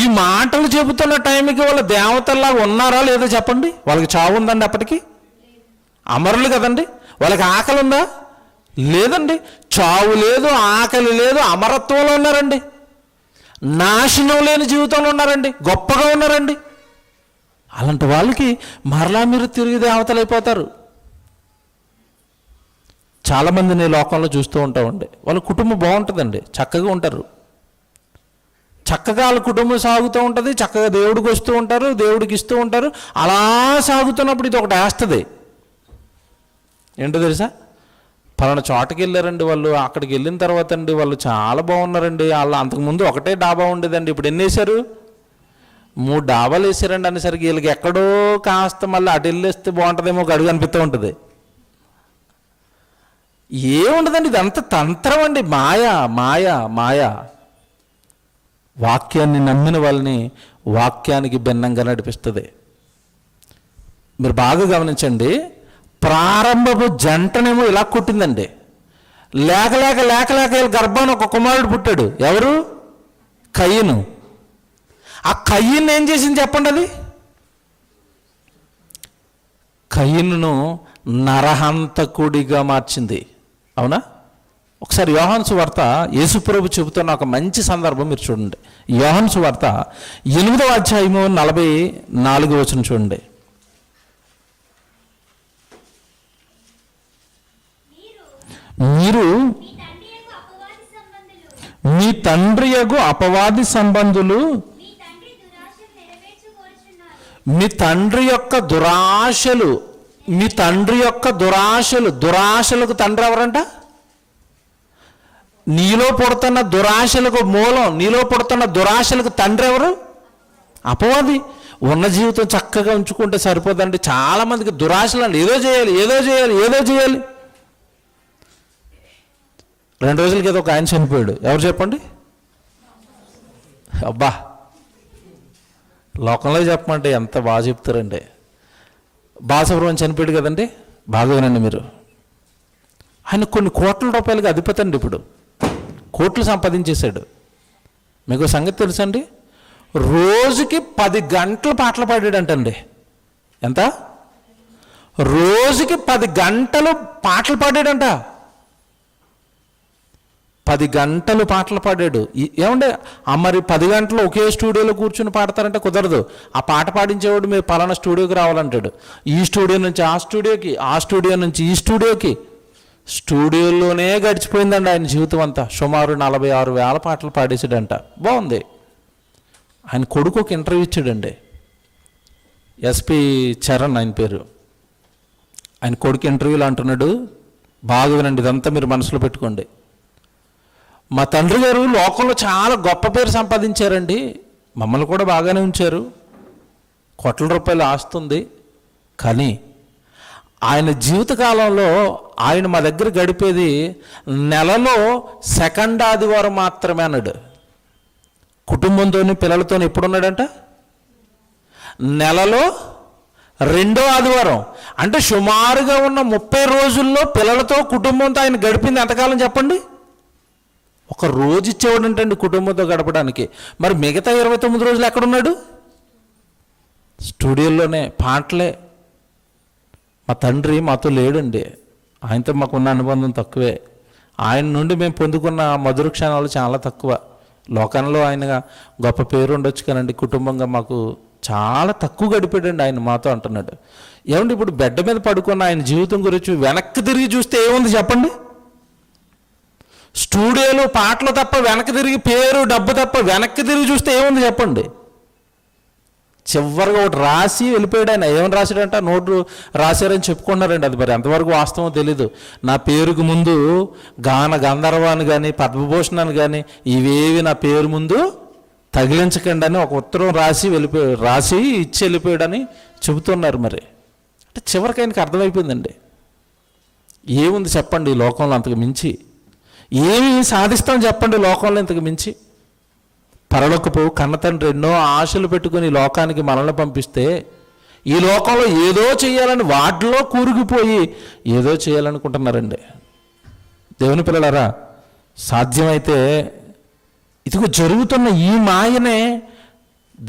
ఈ మాటలు చెబుతున్న టైంకి వాళ్ళ దేవతల్లాగా ఉన్నారా లేదో చెప్పండి. వాళ్ళకి చావు ఉందండి, అప్పటికి అమరులు కదండి. వాళ్ళకి ఆకలి ఉందా? లేదండి. చావు లేదు, ఆకలి లేదు, అమరత్వంలో ఉన్నారండి. నాశనం లేని జీవితంలో ఉన్నారండి, గొప్పగా ఉన్నారండి. అలాంటి వాళ్ళకి మరలా మీరు తిరిగి దేవతలు అయిపోతారు. చాలామందిని లోకంలో చూస్తూ ఉంటామండి. వాళ్ళ కుటుంబం బాగుంటుందండి, చక్కగా ఉంటారు, చక్కగా వాళ్ళ కుటుంబం సాగుతూ ఉంటుంది, చక్కగా దేవుడికి వస్తూ ఉంటారు, దేవుడికి ఇస్తూ ఉంటారు. అలా సాగుతున్నప్పుడు ఇది ఒకటి వేస్తుంది. ఏంటో తెలుసా, పలానా చోటకి వెళ్ళారండి వాళ్ళు. అక్కడికి వెళ్ళిన తర్వాత అండి వాళ్ళు చాలా బాగున్నారండి. వాళ్ళు అంతకుముందు ఒకటే డాబా ఉండేదండి, ఇప్పుడు ఎన్ని వేశారు? 3 డాబాలు వేసారండి. అనేసరికి వీళ్ళకి ఎక్కడో కాస్త మళ్ళీ అటు వెళ్ళేస్తే బాగుంటుందేమో ఒక అడుగు అనిపిస్తూ ఉంటుంది. ఏముండదండి, ఇదంతా తంత్రం అండి, మాయా మాయా మాయా. వాక్యాన్ని నమ్మిన వాళ్ళని వాక్యానికి భిన్నంగా నడిపిస్తుంది. మీరు బాగా గమనించండి, ప్రారంభపు జంటనేమో ఇలా కొట్టిందండి. లేక లేక లేక లేక గర్భాన ఒక కుమారుడు పుట్టాడు. ఎవరు? కయ్యను. ఆ కయ్యను ఏం చేసింది చెప్పండి? అది కయ్యను నరహంతకుడిగా మార్చింది. అవునా? ఒకసారి యోహాను సువార్త, యేసుప్రభు చెబుతున్న ఒక మంచి సందర్భం మీరు చూడండి. యోహాను సువార్త 8వ అధ్యాయము 44వ వచనం చూడండి. మీరు మీ తండ్రియగు అపవాది సంబంధులు, మీ తండ్రి యొక్క దురాశలు, మీ తండ్రి యొక్క దురాశలు. దురాశలకు తండ్రి ఎవరంట? నీలో పుడుతున్న దురాశలకు మూలం, నీలో పుడుతున్న దురాశలకు తండ్రి ఎవరు? అపవాది. ఉన్న జీవితం చక్కగా ఉంచుకుంటే సరిపోదండి. చాలామందికి దురాశలు అండి, ఏదో చేయాలి ఏదో చేయాలి ఏదో చేయాలి. 2 రోజుల క్రితం ఒక ఆయన చనిపోయాడు. ఎవరు చెప్పండి? అబ్బా, లోకంలో చెప్పమంటే ఎంత బాగా చెప్తారండి. బాలసుబ్రహ్మణ్యం చనిపోయాడు కదండి, బాగా వినండి మీరు. ఆయన కొన్ని కోట్ల రూపాయలకి అధిపతి అండి. ఇప్పుడు కోట్లు సంపాదించేశాడు. మీకు సంగతి తెలుసండి, రోజుకి 10 గంటలు పాటలు పాడాడంటండి. ఎంత? రోజుకి 10 గంటలు పాటలు పాడాడంట. 10 గంటలు పాటలు పాడాడు. ఏమంటే మరి 10 గంటలు ఒకే స్టూడియోలో కూర్చుని పాడతారంటే కుదరదు. ఆ పాట పాడించేవాడు మీరు పలానా స్టూడియోకి రావాలంటాడు. ఈ స్టూడియో నుంచి ఆ స్టూడియోకి, ఆ స్టూడియో నుంచి ఈ స్టూడియోకి. స్టూడియోలోనే గడిచిపోయిందండి ఆయన జీవితం అంతా. సుమారు 46,000 పాటలు పాడేసాడంట. బాగుంది. ఆయన కొడుకు ఒక ఇంటర్వ్యూ ఇచ్చాడండి. ఎస్పి చరణ్ ఆయన పేరు. ఆయన కొడుకు ఇంటర్వ్యూలో అంటున్నాడు, బాగా వినండి, ఇదంతా మీరు మనసులో పెట్టుకోండి. మా తండ్రి గారు లోకంలో చాలా గొప్ప పేరు సంపాదించారండి, మమ్మల్ని కూడా బాగానే ఉంచారు, కోట్ల రూపాయలు ఆస్తుంది. కానీ ఆయన జీవితకాలంలో ఆయన మా దగ్గర గడిపేది నెలలో 2వ ఆదివారం మాత్రమే అన్నాడు. కుటుంబంతో పిల్లలతో ఎప్పుడున్నాడంట? నెలలో 2వ ఆదివారం. అంటే సుమారుగా ఉన్న 30 రోజుల్లో పిల్లలతో కుటుంబంతో ఆయన గడిపింది ఎంతకాలం చెప్పండి? ఒక రోజు ఇచ్చేవాడంటండి కుటుంబంతో గడపడానికి. మరి మిగతా 29 రోజులు ఎక్కడున్నాడు? స్టూడియోలోనే, పాటలే. మా తండ్రి మాతో లేడండి, ఆయనతో మాకున్న అనుబంధం తక్కువే. ఆయన నుండి మేము పొందుకున్న మధుర క్షణాలు చాలా తక్కువ. లోకంలో ఆయన గొప్ప పేరు ఉండొచ్చు కానండి, కుటుంబంగా మాకు చాలా తక్కువ గడిపాడండి ఆయన మాతో అంటున్నాడు. ఏమండి, ఇప్పుడు బెడ్ మీద పడుకున్న ఆయన జీవితం గురించి వెనక్కి తిరిగి చూస్తే ఏముంది చెప్పండి? స్టూడియోలు, పాటలు తప్ప వెనక్కి తిరిగి, పేరు డబ్బు తప్ప వెనక్కి తిరిగి చూస్తే ఏముంది చెప్పండి? చివరిగా ఒకటి రాసి వెళ్ళిపోయాడు ఆయన. ఏమని రాశాడంట? నోటు రాశారని చెప్పుకున్నారండి. అది మరి ఎంతవరకు వాస్తవం తెలీదు. నా పేరుకు ముందు గాన గంధర్వాన్ని కానీ పద్మభూషణాన్ని కానీ ఇవేవి నా పేరు ముందు తగిలించకండి అని ఒక ఉత్తరం రాసి ఇచ్చి వెళ్ళిపోయాడని చెబుతున్నారు. మరి అంటే చివరికి ఆయనకి అర్థమైపోయిందండి, ఏముంది చెప్పండి ఈ లోకంలో అంతకు మించి? ఏమి సాధిస్తాం చెప్పండి లోకంలో ఇంతకు మించి? పరలోకపు కన్నతండ్రి ఎన్నో ఆశలు పెట్టుకుని ఈ లోకానికి మనల్ని పంపిస్తే ఈ లోకంలో ఏదో చేయాలని వాటిలో కూరుకుపోయి ఏదో చేయాలనుకుంటున్నారండి. దేవుని పిల్లలారా, సాధ్యమైతే ఇదిగో జరుగుతున్న ఈ మాయనే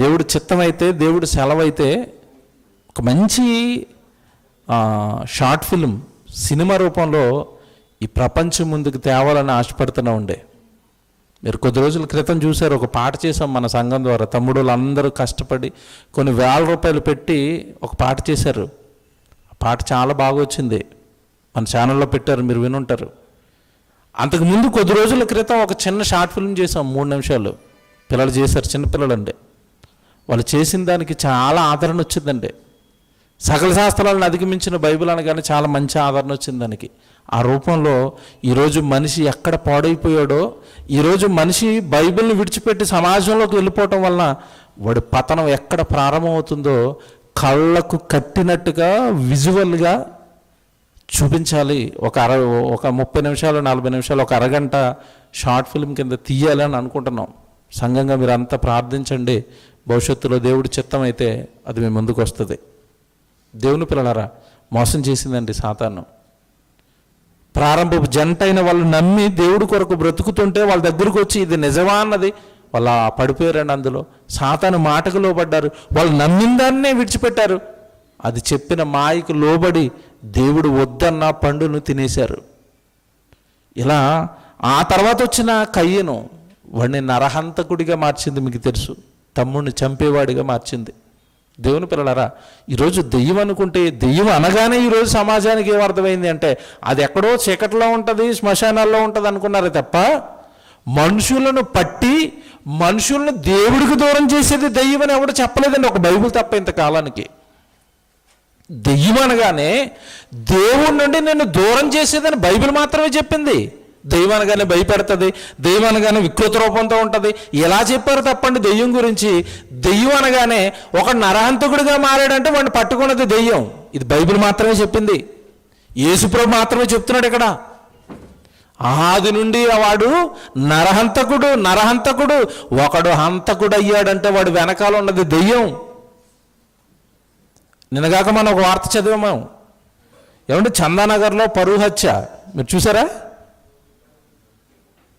దేవుడి చిత్తమైతే, దేవుడి సెలవైతే ఒక మంచి షార్ట్ ఫిల్మ్ సినిమా రూపంలో ఈ ప్రపంచం ముందుకు తేవాలని ఆశపడుతూనే ఉండే. మీరు కొద్ది రోజుల క్రితం చూశారు, ఒక పాట చేసాం మన సంఘం ద్వారా. తమ్ముడు అందరూ కష్టపడి కొన్ని వేల రూపాయలు పెట్టి ఒక పాట చేశారు. ఆ పాట చాలా బాగా వచ్చింది, మన ఛానల్లో పెట్టారు, మీరు వినుంటారు. అంతకుముందు కొద్ది రోజుల క్రితం ఒక చిన్న షార్ట్ ఫిల్మ్ చేసాం, 3 నిమిషాలు. పిల్లలు చేశారు, చిన్నపిల్లలండి. వాళ్ళు చేసిన దానికి చాలా ఆదరణ వచ్చిందండి. సకల శాస్త్రాలను అధిగమించిన బైబిల్ అనగానే చాలా మంచి ఆదరణ వచ్చింది దానికి. ఆ రూపంలో ఈరోజు మనిషి ఎక్కడ పాడైపోయాడో, ఈరోజు మనిషి బైబిల్ని విడిచిపెట్టి సమాజంలోకి వెళ్ళిపోవటం వలన వాడి పతనం ఎక్కడ ప్రారంభమవుతుందో కళ్ళకు కట్టినట్టుగా విజువల్గా చూపించాలి. ఒక 30 నిమిషాలు 40 నిమిషాలు, ఒక అరగంట షార్ట్ ఫిల్మ్ కింద తీయాలని అనుకుంటున్నాం. సంఘంగా మీరు అంతా ప్రార్థించండి. భవిష్యత్తులో దేవుడి చిత్తం అయితే అది మీ ముందుకు వస్తుంది. దేవుని పిల్లలారా, మోసం చేసిందండి సాతాను. ప్రారంభపు జంట అయిన వాళ్ళు నమ్మి దేవుడి కొరకు బ్రతుకుతుంటే వాళ్ళ దగ్గరకు వచ్చి ఇది నిజమా అన్నది వాళ్ళ పడిపోయారండి. అందులో సాతాను మాటకు లోబడ్డారు. వాళ్ళు నమ్మిన దాన్నే విడిచిపెట్టారు. అది చెప్పిన మాయకు లోబడి దేవుడు వద్దన్న పండును తినేశారు. ఇలా ఆ తర్వాత వచ్చిన కయ్యను వాడిని నరహంతకుడిగా మార్చింది, మీకు తెలుసు. తమ్ముడిని చంపేవాడిగా మార్చింది. దేవుని పిల్లలారా, ఈరోజు దెయ్యం అనుకుంటే, దెయ్యం అనగానే ఈరోజు సమాజానికి ఏమర్థమైంది అంటే అది ఎక్కడో చీకట్లో ఉంటుంది, శ్మశానాల్లో ఉంటుంది అనుకున్నారే తప్ప, మనుషులను పట్టి మనుషులను దేవుడికి దూరం చేసేది దెయ్యం అని ఎవడు చెప్పలేదండి, ఒక బైబిల్ తప్ప ఇంతకాలానికి. దెయ్యం అనగానే దేవుడి నుండి నిన్ను దూరం చేసేదని బైబిల్ మాత్రమే చెప్పింది. దెయ్యం అనగానే భయపెడుతుంది, దెయ్యం అనగానే వికృత రూపంతో ఉంటుంది, ఎలా చెప్పారు తప్పండి దెయ్యం గురించి? దెయ్యం అనగానే ఒక నరహంతకుడిగా మారాడంటే వాడిని పట్టుకున్నది దెయ్యం. ఇది బైబిల్ మాత్రమే చెప్పింది, యేసుప్రభు మాత్రమే చెప్తున్నాడు ఇక్కడ. ఆది నుండి వాడు నరహంతకుడు. ఒకడు హంతకుడు అయ్యాడంటే వాడు వెనకాల ఉన్నది దెయ్యం. నిన్నగాక మనం ఒక వార్త చదివాము, ఏమంటే చందానగర్లో పరువు హత్య. మీరు చూసారా?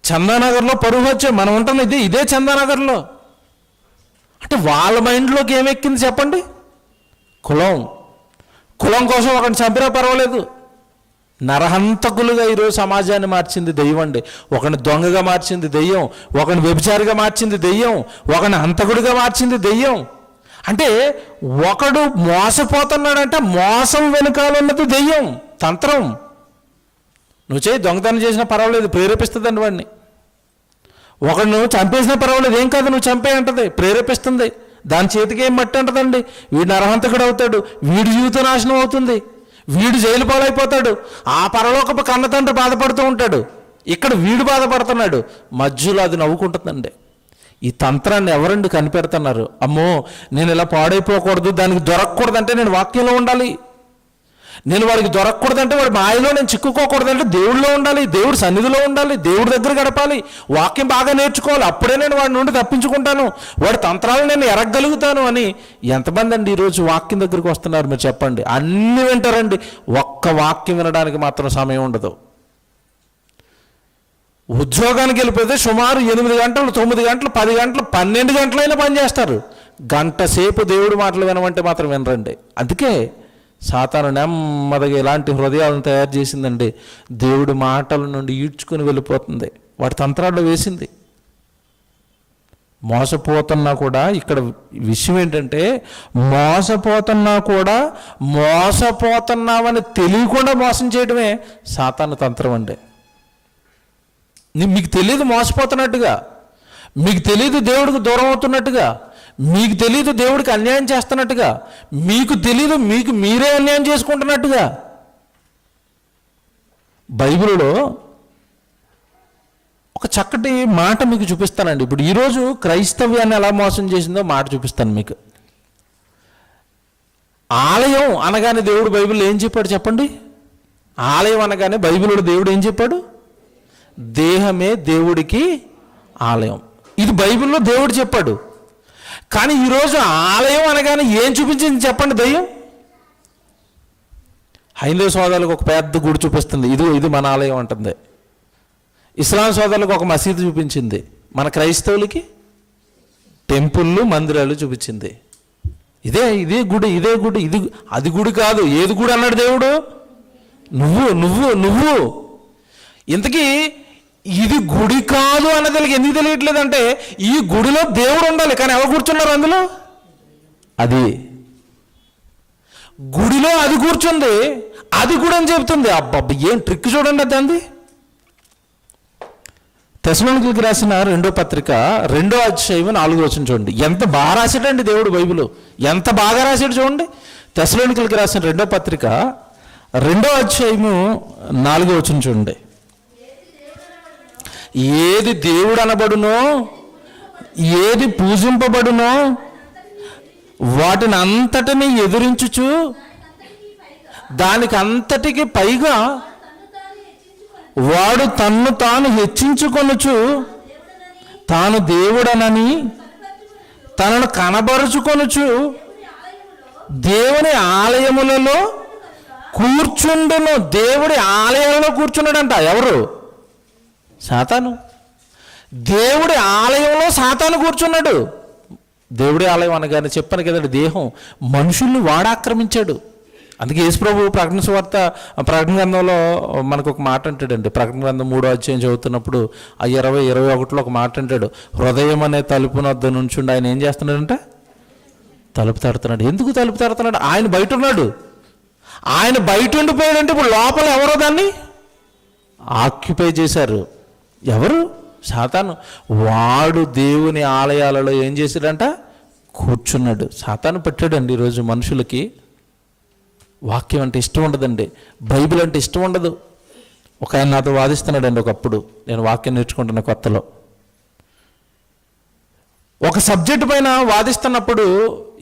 చందానగర్లో పరువు హత్య. మనం ఉంటాం ఇదే చందానగర్లో. అంటే వాళ్ళ మైండ్లోకి ఏమెక్కింది చెప్పండి? కులం కోసం ఒకరిని చంపినా పర్వాలేదు. నరహంతకులుగా ఈరోజు సమాజాన్ని మార్చింది దెయ్యం అండి. ఒకరిని దొంగగా మార్చింది దెయ్యం, ఒకరిని వ్యభిచారిగా మార్చింది దెయ్యం, ఒకరిని హంతకుడిగా మార్చింది దెయ్యం. అంటే ఒకడు మోసపోతున్నాడంటే మోసం వెనుకాలన్నది దెయ్యం, తంత్రం. నువ్వు చేయి, దొంగతనం చేసినా పర్వాలేదు, ప్రేరేపిస్తుందండి వాడిని. ఒకడు చంపేసినా పర్వాలేదు, ఏం కాదు నువ్వు చంపే అంటది, ప్రేరేపిస్తుంది. దాని చేతికి ఏం మట్టి అంటదండి. వీడు నరహంతకుడు అవుతాడు, వీడి జీవిత నాశనం అవుతుంది, వీడు జైలు పాలైపోతాడు. ఆ పరలోకపు కన్నతండ్రి బాధపడుతూ ఉంటాడు, ఇక్కడ వీడు బాధపడుతున్నాడు. మధ్యలో అది నవ్వుకుంటుందండి. ఈ తంత్రాన్ని ఎవరండి కనిపెడుతున్నారు? అమ్మో, నేను ఇలా పాడైపోకూడదు, దానికి దొరకకూడదంటే నేను వాక్యంలో ఉండాలి, నేను వాడికి దొరకకూడదంటే వాడి మాయలో నేను చిక్కుకోకూడదంటే దేవుడిలో ఉండాలి, దేవుడి సన్నిధిలో ఉండాలి, దేవుడి దగ్గర గడపాలి, వాక్యం బాగా నేర్చుకోవాలి, అప్పుడే నేను వాడి నుండి తప్పించుకుంటాను, వాడి తంత్రాలు నేను ఎరగలుగుతాను అని ఎంతమంది అండి ఈరోజు వాక్యం దగ్గరికి వస్తున్నారు? మీరు చెప్పండి. అన్నీ వింటారండి, ఒక్క వాక్యం వినడానికి మాత్రం సమయం ఉండదు. ఉద్యోగానికి వెళ్ళిపోతే సుమారు 8 గంటలు, 9 గంటలు, 10 గంటలు, 12 గంటలైనా పనిచేస్తారు. గంట సేపు దేవుడి మాటలు వినమంటే మాత్రం వినరండి. అందుకే సాతాను నెమ్మదిగా ఇలాంటి హృదయాలను తయారు చేసిందండి. దేవుడి మాటల నుండి ఈడ్చుకుని వెళ్ళిపోతుంది, వాడి తంత్రాల్లో వేసింది. మోసపోతున్నా కూడా ఇక్కడ విషయం ఏంటంటే, మోసపోతున్నా కూడా మోసపోతున్నామని తెలియకుండా మోసం చేయడమే సాతాను తంత్రం అండి. మీకు తెలియదు మోసపోతున్నట్టుగా, మీకు తెలియదు దేవుడికి దూరం అవుతున్నట్టుగా, మీకు తెలియదు దేవుడికి అన్యాయం చేస్తున్నట్టుగా, మీకు తెలియదు మీకు మీరే అన్యాయం చేసుకుంటున్నట్టుగా. బైబిల్లో ఒక చక్కటి మాట మీకు చూపిస్తానండి. ఇప్పుడు ఈరోజు క్రైస్తవ్యాన్ని ఎలా మోసం చేసిందో మాట చూపిస్తాను మీకు. ఆలయం అనగానే దేవుడు బైబిల్లో ఏం చెప్పాడు చెప్పండి? ఆలయం అనగానే బైబిల్లో దేవుడు ఏం చెప్పాడు? దేహమే దేవుడికి ఆలయం. ఇది బైబిల్లో దేవుడు చెప్పాడు. కానీ ఈరోజు ఆలయం అనగానే ఏం చూపించింది చెప్పండి దయ్యం? హైందవ సోదరులకు ఒక పెద్ద గుడి చూపిస్తుంది, ఇది మన ఆలయం అంటుంది. ఇస్లాం సోదరులకు ఒక మసీదు చూపించింది, మన క్రైస్తవులకి టెంపుళ్ళు మందిరాలు చూపించింది. ఇదే గుడి, ఇది అది గుడి కాదు. ఏది గుడి అన్నాడు దేవుడు? నువ్వు ఇంతకీ ఇది గుడి కాదు అన్నది ఎందుకు తెలియట్లేదంటే, ఈ గుడిలో దేవుడు ఉండాలి, కానీ ఎవరు కూర్చున్నారు అందులో? అది గుడిలో అది కూర్చుంది, అది గుడి అని చెబుతుంది. అబ్బబ్బ ఏం ట్రిక్ చూడండి అది. తెస్సలోనికీయులకు రాసిన 2వ పత్రిక 2వ అధ్యాయం 4వ వచనం చూడండి. ఎంత బాగా రాశాడండి దేవుడు బైబిల్, ఎంత బాగా రాశాడు చూడండి. తెస్సలోనికీయులకు రాసిన 2వ పత్రిక 2వ అధ్యాయం 4వ వచనం చూడండి. ఏది దేవుడు అనబడునో, ఏది పూజింపబడునో వాటిని అంతటిని ఎదురించుచు దానికి అంతటికి పైగా వాడు తన్ను తాను హెచ్చించుకొనుచు తాను దేవుడనని తనను కనబరుచుకొనుచు దేవుని ఆలయములలో కూర్చుండును. దేవుడి ఆలయంలో కూర్చున్నాడంట. ఎవరు? సాతాను. దేవుడి ఆలయంలో సాతాను కూర్చున్నాడు. దేవుడి ఆలయం అనగానే చెప్పాను కదండి, దేహం మనుషుల్ని వాడాక్రమించాడు. అందుకే యేసుప్రభు ప్రకటన గ్రంథంలో మనకు ఒక మాట అంటాడండి. ప్రకటన గ్రంథం 3వ అధ్యాయం చదువుతున్నప్పుడు 20-21 ఒక మాట అంటాడు. హృదయం అనే తలుపు వద్ద నుంచుండి ఆయన ఏం చేస్తున్నాడంట? తలుపు తడుతున్నాడు. ఎందుకు తలుపు తడుతున్నాడు? ఆయన బయట ఉన్నాడు. ఆయన బయట ఉండిపోయాడంటే ఇప్పుడు లోపల ఎవరో దాన్ని ఆక్యుపై చేశారు. ఎవరు? సాతాను. వాడు దేవుని ఆలయాలలో ఏం చేశాడంట? కూర్చున్నాడు. సాతాను పెట్టాడండి. ఈరోజు మనుషులకి వాక్యం అంటే ఇష్టం ఉండదండి, బైబిల్ అంటే ఇష్టం ఉండదు. ఒక ఆయన నాతో వాదిస్తున్నాడండి. ఒకప్పుడు నేను వాక్యం నేర్చుకుంటున్న కొత్తలో ఒక సబ్జెక్టు పైన వాదిస్తున్నప్పుడు,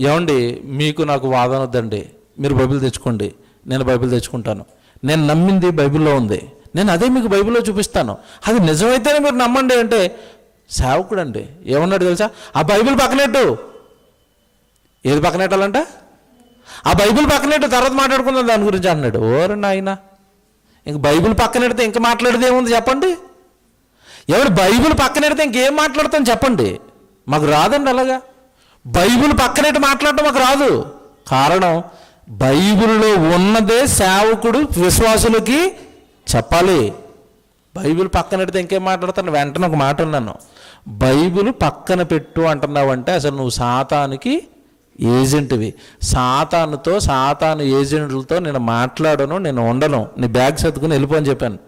ఏమండి మీకు నాకు వాదన వద్దండి, మీరు బైబిల్ తెచ్చుకోండి, నేను బైబిల్ తెచ్చుకుంటాను, నేను నమ్మింది బైబిల్లో ఉంది, నేను అదే మీకు బైబిల్లో చూపిస్తాను, అది నిజమైతేనే మీరు నమ్మండి అంటే, సేవకుడు అండి ఏమన్నాడు తెలుసా? ఆ బైబిల్ పక్కనెట్టు. ఏది పక్కనెట్టాలంట? ఆ బైబిల్ పక్కనెట్టు, తర్వాత మాట్లాడుకుందాం దాని గురించి అన్నాడు. ఓరు నాయన, ఇంక బైబిల్ పక్కనెడితే ఇంక మాట్లాడేది ఏముంది చెప్పండి? ఎవరు బైబిల్ పక్కనెడితే ఇంకేం మాట్లాడతాం చెప్పండి? మాకు రాదండి అలాగా. బైబిల్ పక్కనెట్టి మాట్లాడటం మాకు రాదు. కారణం, బైబిల్లో ఉన్నదే సేవకుడు విశ్వాసులకి చెప్పాలి. బైబిల్ పక్కనెడితే ఇంకేం మాట్లాడతాను? వెంటనే ఒక మాట అన్నాను, బైబిల్ పక్కన పెట్టు అంటున్నావంటే అసలు నువ్వు సాతానికి ఏజెంట్వి. సాతాను ఏజెంట్లతో నేను మాట్లాడను, నేను ఉండను, నీ బ్యాగ్ సర్దుకుని వెళ్ళిపో అని చెప్పాను.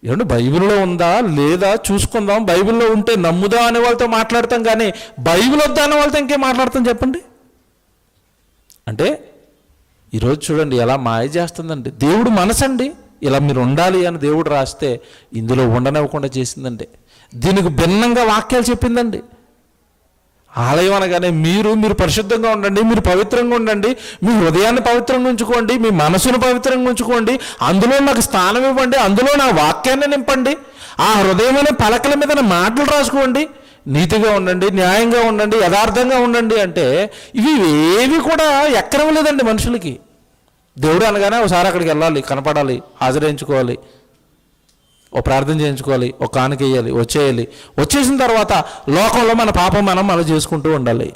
ఏమంటే బైబిల్లో ఉందా లేదా చూసుకుందాం, బైబిల్లో ఉంటే నమ్ముదాం అనే వాళ్ళతో మాట్లాడతాం, కానీ బైబిల్ వద్దా అనే వాళ్ళతో ఇంకేం మాట్లాడతాం చెప్పండి? అంటే ఈరోజు చూడండి ఎలా మాయ చేస్తుందండి. దేవుడు మనసండి, ఇలా మీరు ఉండాలి అని దేవుడు రాస్తే ఇందులో ఉండనివ్వకుండా చేసిందండి. దీనికి భిన్నంగా వాక్యాలు చెప్పిందండి. ఆలయం అనగానే మీరు పరిశుద్ధంగా ఉండండి, మీరు పవిత్రంగా ఉండండి, మీ హృదయాన్ని పవిత్రంగా ఉంచుకోండి, మీ మనసును పవిత్రంగా ఉంచుకోండి, అందులో నాకు స్థానం ఇవ్వండి, అందులో నా వాక్యాన్ని నింపండి, ఆ హృదయమైన పలకల మీద మాటలు రాసుకోండి, నీతిగా ఉండండి, న్యాయంగా ఉండండి, యథార్థంగా ఉండండి అంటే ఇవి ఏవి కూడా ఎక్కడం లేదండి మనుషులకి. దేవుడు అనగానే ఒకసారి అక్కడికి వెళ్ళాలి, కనపడాలి, హాజరించుకోవాలి, ఓ ప్రార్థన చేయించుకోవాలి, ఒక కానుక వేయాలి, వచ్చేసిన తర్వాత లోకంలో మన పాపం మనం చేసుకుంటూ ఉండాలి.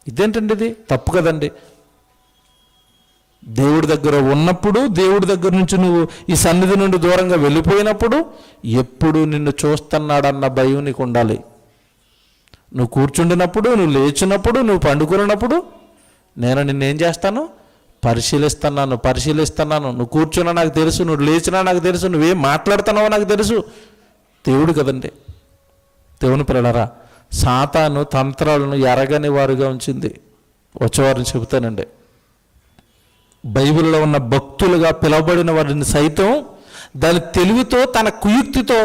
ఇదేంటండి? ఇది తప్పు కదండి. దేవుడి దగ్గర ఉన్నప్పుడు, దేవుడి దగ్గర నుంచి నువ్వు ఈ సన్నిధి నుండి దూరంగా వెళ్ళిపోయినప్పుడు ఎప్పుడు నిన్ను చూస్తున్నాడన్న భయం నీకు ఉండాలి. నువ్వు కూర్చుండినప్పుడు, నువ్వు లేచినప్పుడు, నువ్వు పండుకున్నప్పుడు నేను నిన్నేం చేస్తాను? పరిశీలిస్తున్నాను. నువ్వు కూర్చున్నా నాకు తెలుసు, నువ్వు లేచినా నాకు తెలుసు, నువ్వేం మాట్లాడుతున్నావో నాకు తెలుసు. దేవుడు కదండి. దేవుని పిల్లలారా, సాతాను తంత్రాలను ఎరగని వారుగా ఉంచింది. వచ్చేవారిని చెబుతానండి. బైబిల్లో ఉన్న భక్తులుగా పిలువబడిన వారిని సైతం దాని తెలివితో, తన కుయుక్తితో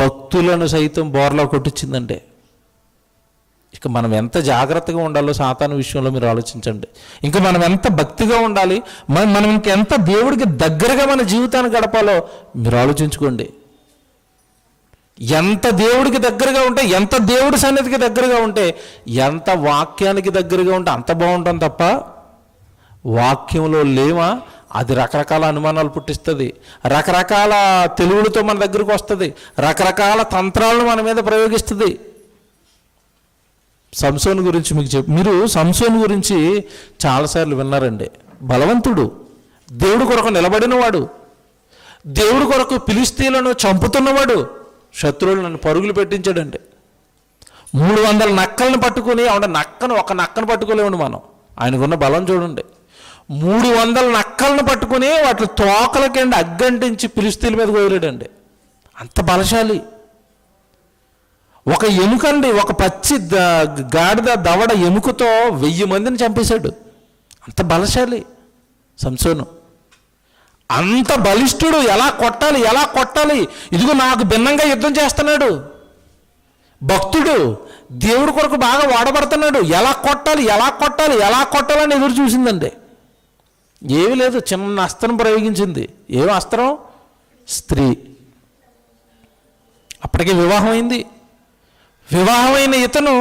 భక్తులను సైతం బోర్లా కొట్టించిందండి. ఇక మనం ఎంత జాగ్రత్తగా ఉండాలో సాతాను విషయంలో మీరు ఆలోచించండి. ఇంకా మనం ఎంత భక్తిగా ఉండాలి, మనం ఇంకెంత దేవుడికి దగ్గరగా మన జీవితాన్ని గడపాలో మీరు ఆలోచించుకోండి. ఎంత దేవుడికి దగ్గరగా ఉంటే, ఎంత దేవుడి సన్నిధికి దగ్గరగా ఉంటే, ఎంత వాక్యానికి దగ్గరగా ఉంటే అంత బాగుంటాం తప్ప వాక్యంలో లేమా అది రకరకాల అనుమానాలు పుట్టిస్తుంది, రకరకాల తెలుగులతో మన దగ్గరకు వస్తుంది, రకరకాల తంత్రాలను మన మీద ప్రయోగిస్తుంది. సంసోను గురించి మీరు సంసోను గురించి చాలాసార్లు విన్నారండి. బలవంతుడు, దేవుడి కొరకు నిలబడినవాడు, దేవుడి కొరకు ఫిలిష్తీయులను చంపుతున్నవాడు, శత్రువులు నన్ను పరుగులు పెట్టించాడండి. 300 నక్కలను పట్టుకుని ఒక నక్కను పట్టుకోలేమండి మనం. ఆయనకున్న బలం చూడండి. 300 నక్కలను పట్టుకుని వాటి తోకలకండి అగ్గంటించి ఫిలిష్తీయుల మీద కోయలేడండి. అంత బలశాలి. ఒక ఎముకండి, ఒక పచ్చి గాడిద దవడ ఎముకతో 1000 మందిని చంపేశాడు. అంత బలశాలి సంసోను. అంత బలిష్ఠుడు. ఎలా కొట్టాలి, ఇదిగో నాకు భిన్నంగా యుద్ధం చేస్తున్నాడు. భక్తుడు, దేవుడి కొరకు బాగా వాడబడుతున్నాడు. ఎలా కొట్టాలని ఎదురు చూసిందండి. ఏమీ లేదు, చిన్న అస్త్రం ప్రయోగించింది. ఏం అస్త్రం? స్త్రీ. అప్పటికే వివాహమైన ఇతను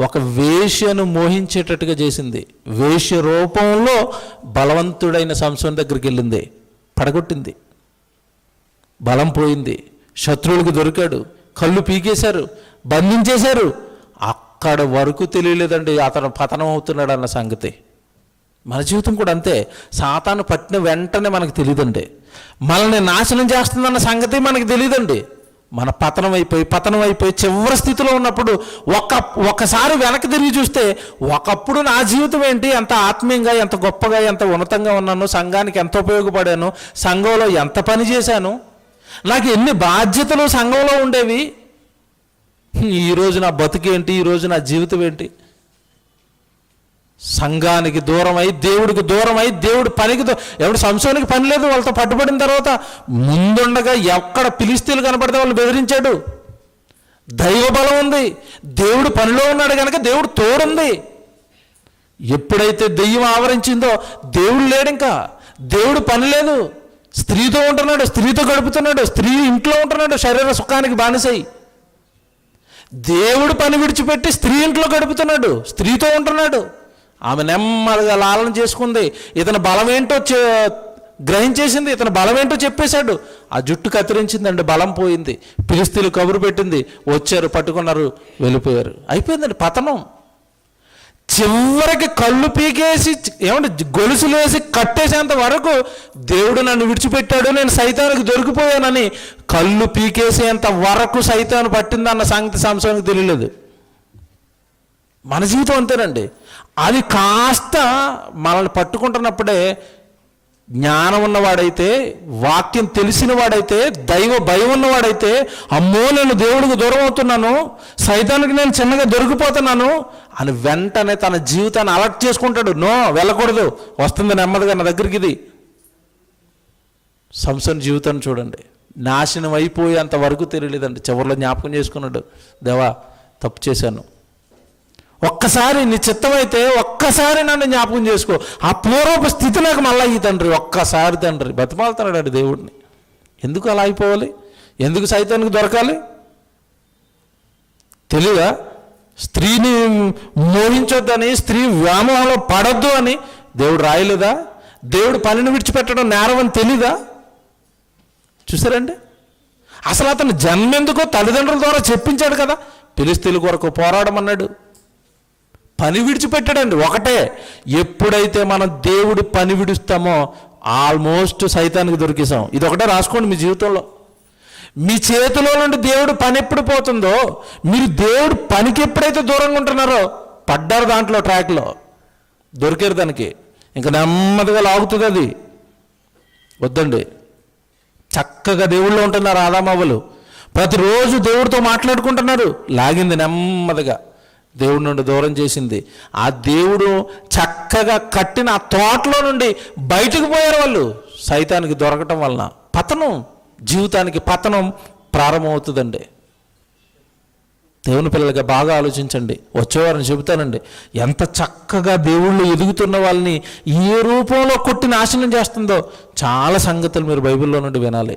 ఒక వేశ్యను మోహించేటట్టుగా చేసింది. వేశ్య రూపంలో బలవంతుడైన సంసోను దగ్గరికి వెళ్ళింది, పడగొట్టింది. బలం పోయింది, శత్రువులకు దొరికాడు, కళ్ళు పీకేశారు, బంధించేశారు. అక్కడ వరకు తెలియలేదండి అతను పతనం అవుతున్నాడు అన్న సంగతి. మన జీవితం కూడా అంతే. సాతాను పట్టిన వెంటనే మనకు తెలియదండి. మనల్ని నాశనం చేస్తుందన్న సంగతి మనకు తెలియదండి. మన పతనం అయిపోయి చివరి స్థితిలో ఉన్నప్పుడు ఒకసారి వెనక్కి తిరిగి చూస్తే, ఒకప్పుడు నా జీవితం ఏంటి, ఎంత ఆత్మీయంగా, ఎంత గొప్పగా, ఎంత ఉన్నతంగా ఉన్నాను, సంఘానికి ఎంత ఉపయోగపడాను, సంఘంలో ఎంత పని చేశాను, నాకు ఎన్ని బాధ్యతలు సంఘంలో ఉండేవి, ఈరోజు నా బతుకేంటి, ఈరోజు నా జీవితం ఏంటి. సంఘానికి దూరమై, దేవుడికి దూరమై, దేవుడి పనికి ఎవడు సంసోనికి పని లేదు. వాళ్ళతో పట్టుబడిన తర్వాత ముందుండగా ఎక్కడ ఫిలిష్తీయులు కనపడితే వాళ్ళు బెదిరించాడు. దైవ బలం ఉంది, దేవుడు పనిలో ఉన్నాడు కనుక దేవుడు తోడుంది. ఎప్పుడైతే దెయ్యం ఆవరించిందో దేవుడు లేడు, ఇంకా దేవుడు పని లేదు. స్త్రీతో ఉంటున్నాడు, స్త్రీతో గడుపుతున్నాడు, స్త్రీ ఇంట్లో ఉంటున్నాడు, శరీర సుఖానికి బానిసై. దేవుడు పని విడిచిపెట్టి స్త్రీ ఇంట్లో గడుపుతున్నాడు, స్త్రీతో ఉంటున్నాడు. ఆమె నెమ్మదిగా లాలన చేసుకుంది. ఇతని బలమేంటో గ్రహించేసింది, ఇతని బలమేంటో చెప్పేశాడు. ఆ జుట్టు కత్తిరించిందండి, బలం పోయింది. ఫిలిష్తీయులు కబురు పెట్టింది, వచ్చారు, పట్టుకున్నారు, వెళ్ళిపోయారు. అయిపోయిందండి పతనం. చివరికి కళ్ళు పీకేసి గొలుసులేసి కట్టేసేంత వరకు దేవుడు నన్ను విడిచిపెట్టాడు, నేను సైతానికి దొరికిపోయానని కళ్ళు పీకేసేంత వరకు సైతాను పట్టిందన్న సంగతి సంసోనుకు తెలియలేదు. మన జీవితం అంతేనండి. అది కాస్త మనల్ని పట్టుకుంటున్నప్పుడే జ్ఞానం ఉన్నవాడైతే, వాక్యం తెలిసిన వాడైతే, దైవ భయం ఉన్నవాడైతే, అమ్మో నేను దేవుడికి దూరం అవుతున్నాను, సైతానికి నేను చిన్నగా దొరికిపోతున్నాను అని వెంటనే తన జీవితాన్ని అలర్ట్ చేసుకుంటాడు. నో, వెళ్ళకూడదు, వస్తుంది నెమ్మదిగా నా దగ్గరికి. ఇది సంసోను జీవితాన్ని చూడండి. నాశనం అయిపోయేంత వరకు తెలియలేదండి. చివరిలో జ్ఞాపకం చేసుకున్నాడు, దేవా తప్పు చేశాను, ఒక్కసారి నీ చిత్తమైతే ఒక్కసారి నన్ను జ్ఞాపకం చేసుకో, ఆ పూర్వపు స్థితి నాకు మళ్ళీ ఈ తండ్రి, ఒక్కసారి తండ్రి. బతిమాలుతున్నాడు దేవుడిని. ఎందుకు అలా అయిపోవాలి? ఎందుకు సైతానికి దొరకాలి? తెలియదా? స్త్రీని మోహించొద్దని, స్త్రీ వ్యామోహంలో పడొద్దు అని దేవుడు రాయలేదా? దేవుడు పనిని విడిచిపెట్టడం నేరం అని తెలీదా? చూసారండి, అసలు అతను జన్మెందుకో తల్లిదండ్రుల ద్వారా చెప్పించాడు కదా. ఫిలిష్తీయుల కొరకు పోరాడమన్నాడు, పని విడిచిపెట్టాడండి. ఒకటే, ఎప్పుడైతే మనం దేవుడి పని విడుస్తామో ఆల్మోస్ట్ సైతానికి దొరికేసాం. ఇది ఒకటే రాసుకోండి మీ జీవితంలో. మీ చేతిలో నుండి దేవుడు పని ఎప్పుడు పోతుందో, మీరు దేవుడు పనికి ఎప్పుడైతే దూరంగా ఉంటున్నారో పడ్డారు దాంట్లో, ట్రాక్లో దొరికారు దానికి. ఇంకా నెమ్మదిగా లాగుతుంది అది. వద్దండి, చక్కగా దేవుళ్ళో ఉంటున్నారు ఆదామవ్వలు. ప్రతిరోజు దేవుడితో మాట్లాడుకుంటున్నారు. లాగింది నెమ్మదిగా, దేవుడి నుండి దూరం చేసింది. ఆ దేవుడు చక్కగా కట్టిన ఆ తోటలో నుండి బయటకు పోయారు వాళ్ళు, సైతానికి దొరకటం వలన. పతనం, జీవితానికి పతనం ప్రారంభమవుతుందండి. దేవుని పిల్లలుగా బాగా ఆలోచించండి. వచ్చేవారిని చెబుతానండి, ఎంత చక్కగా దేవుళ్ళు ఎదుగుతున్న వాళ్ళని ఏ రూపంలో కొట్టి నాశనం చేస్తుందో చాలా సంగతులు మీరు బైబిల్లో నుండి వినాలి.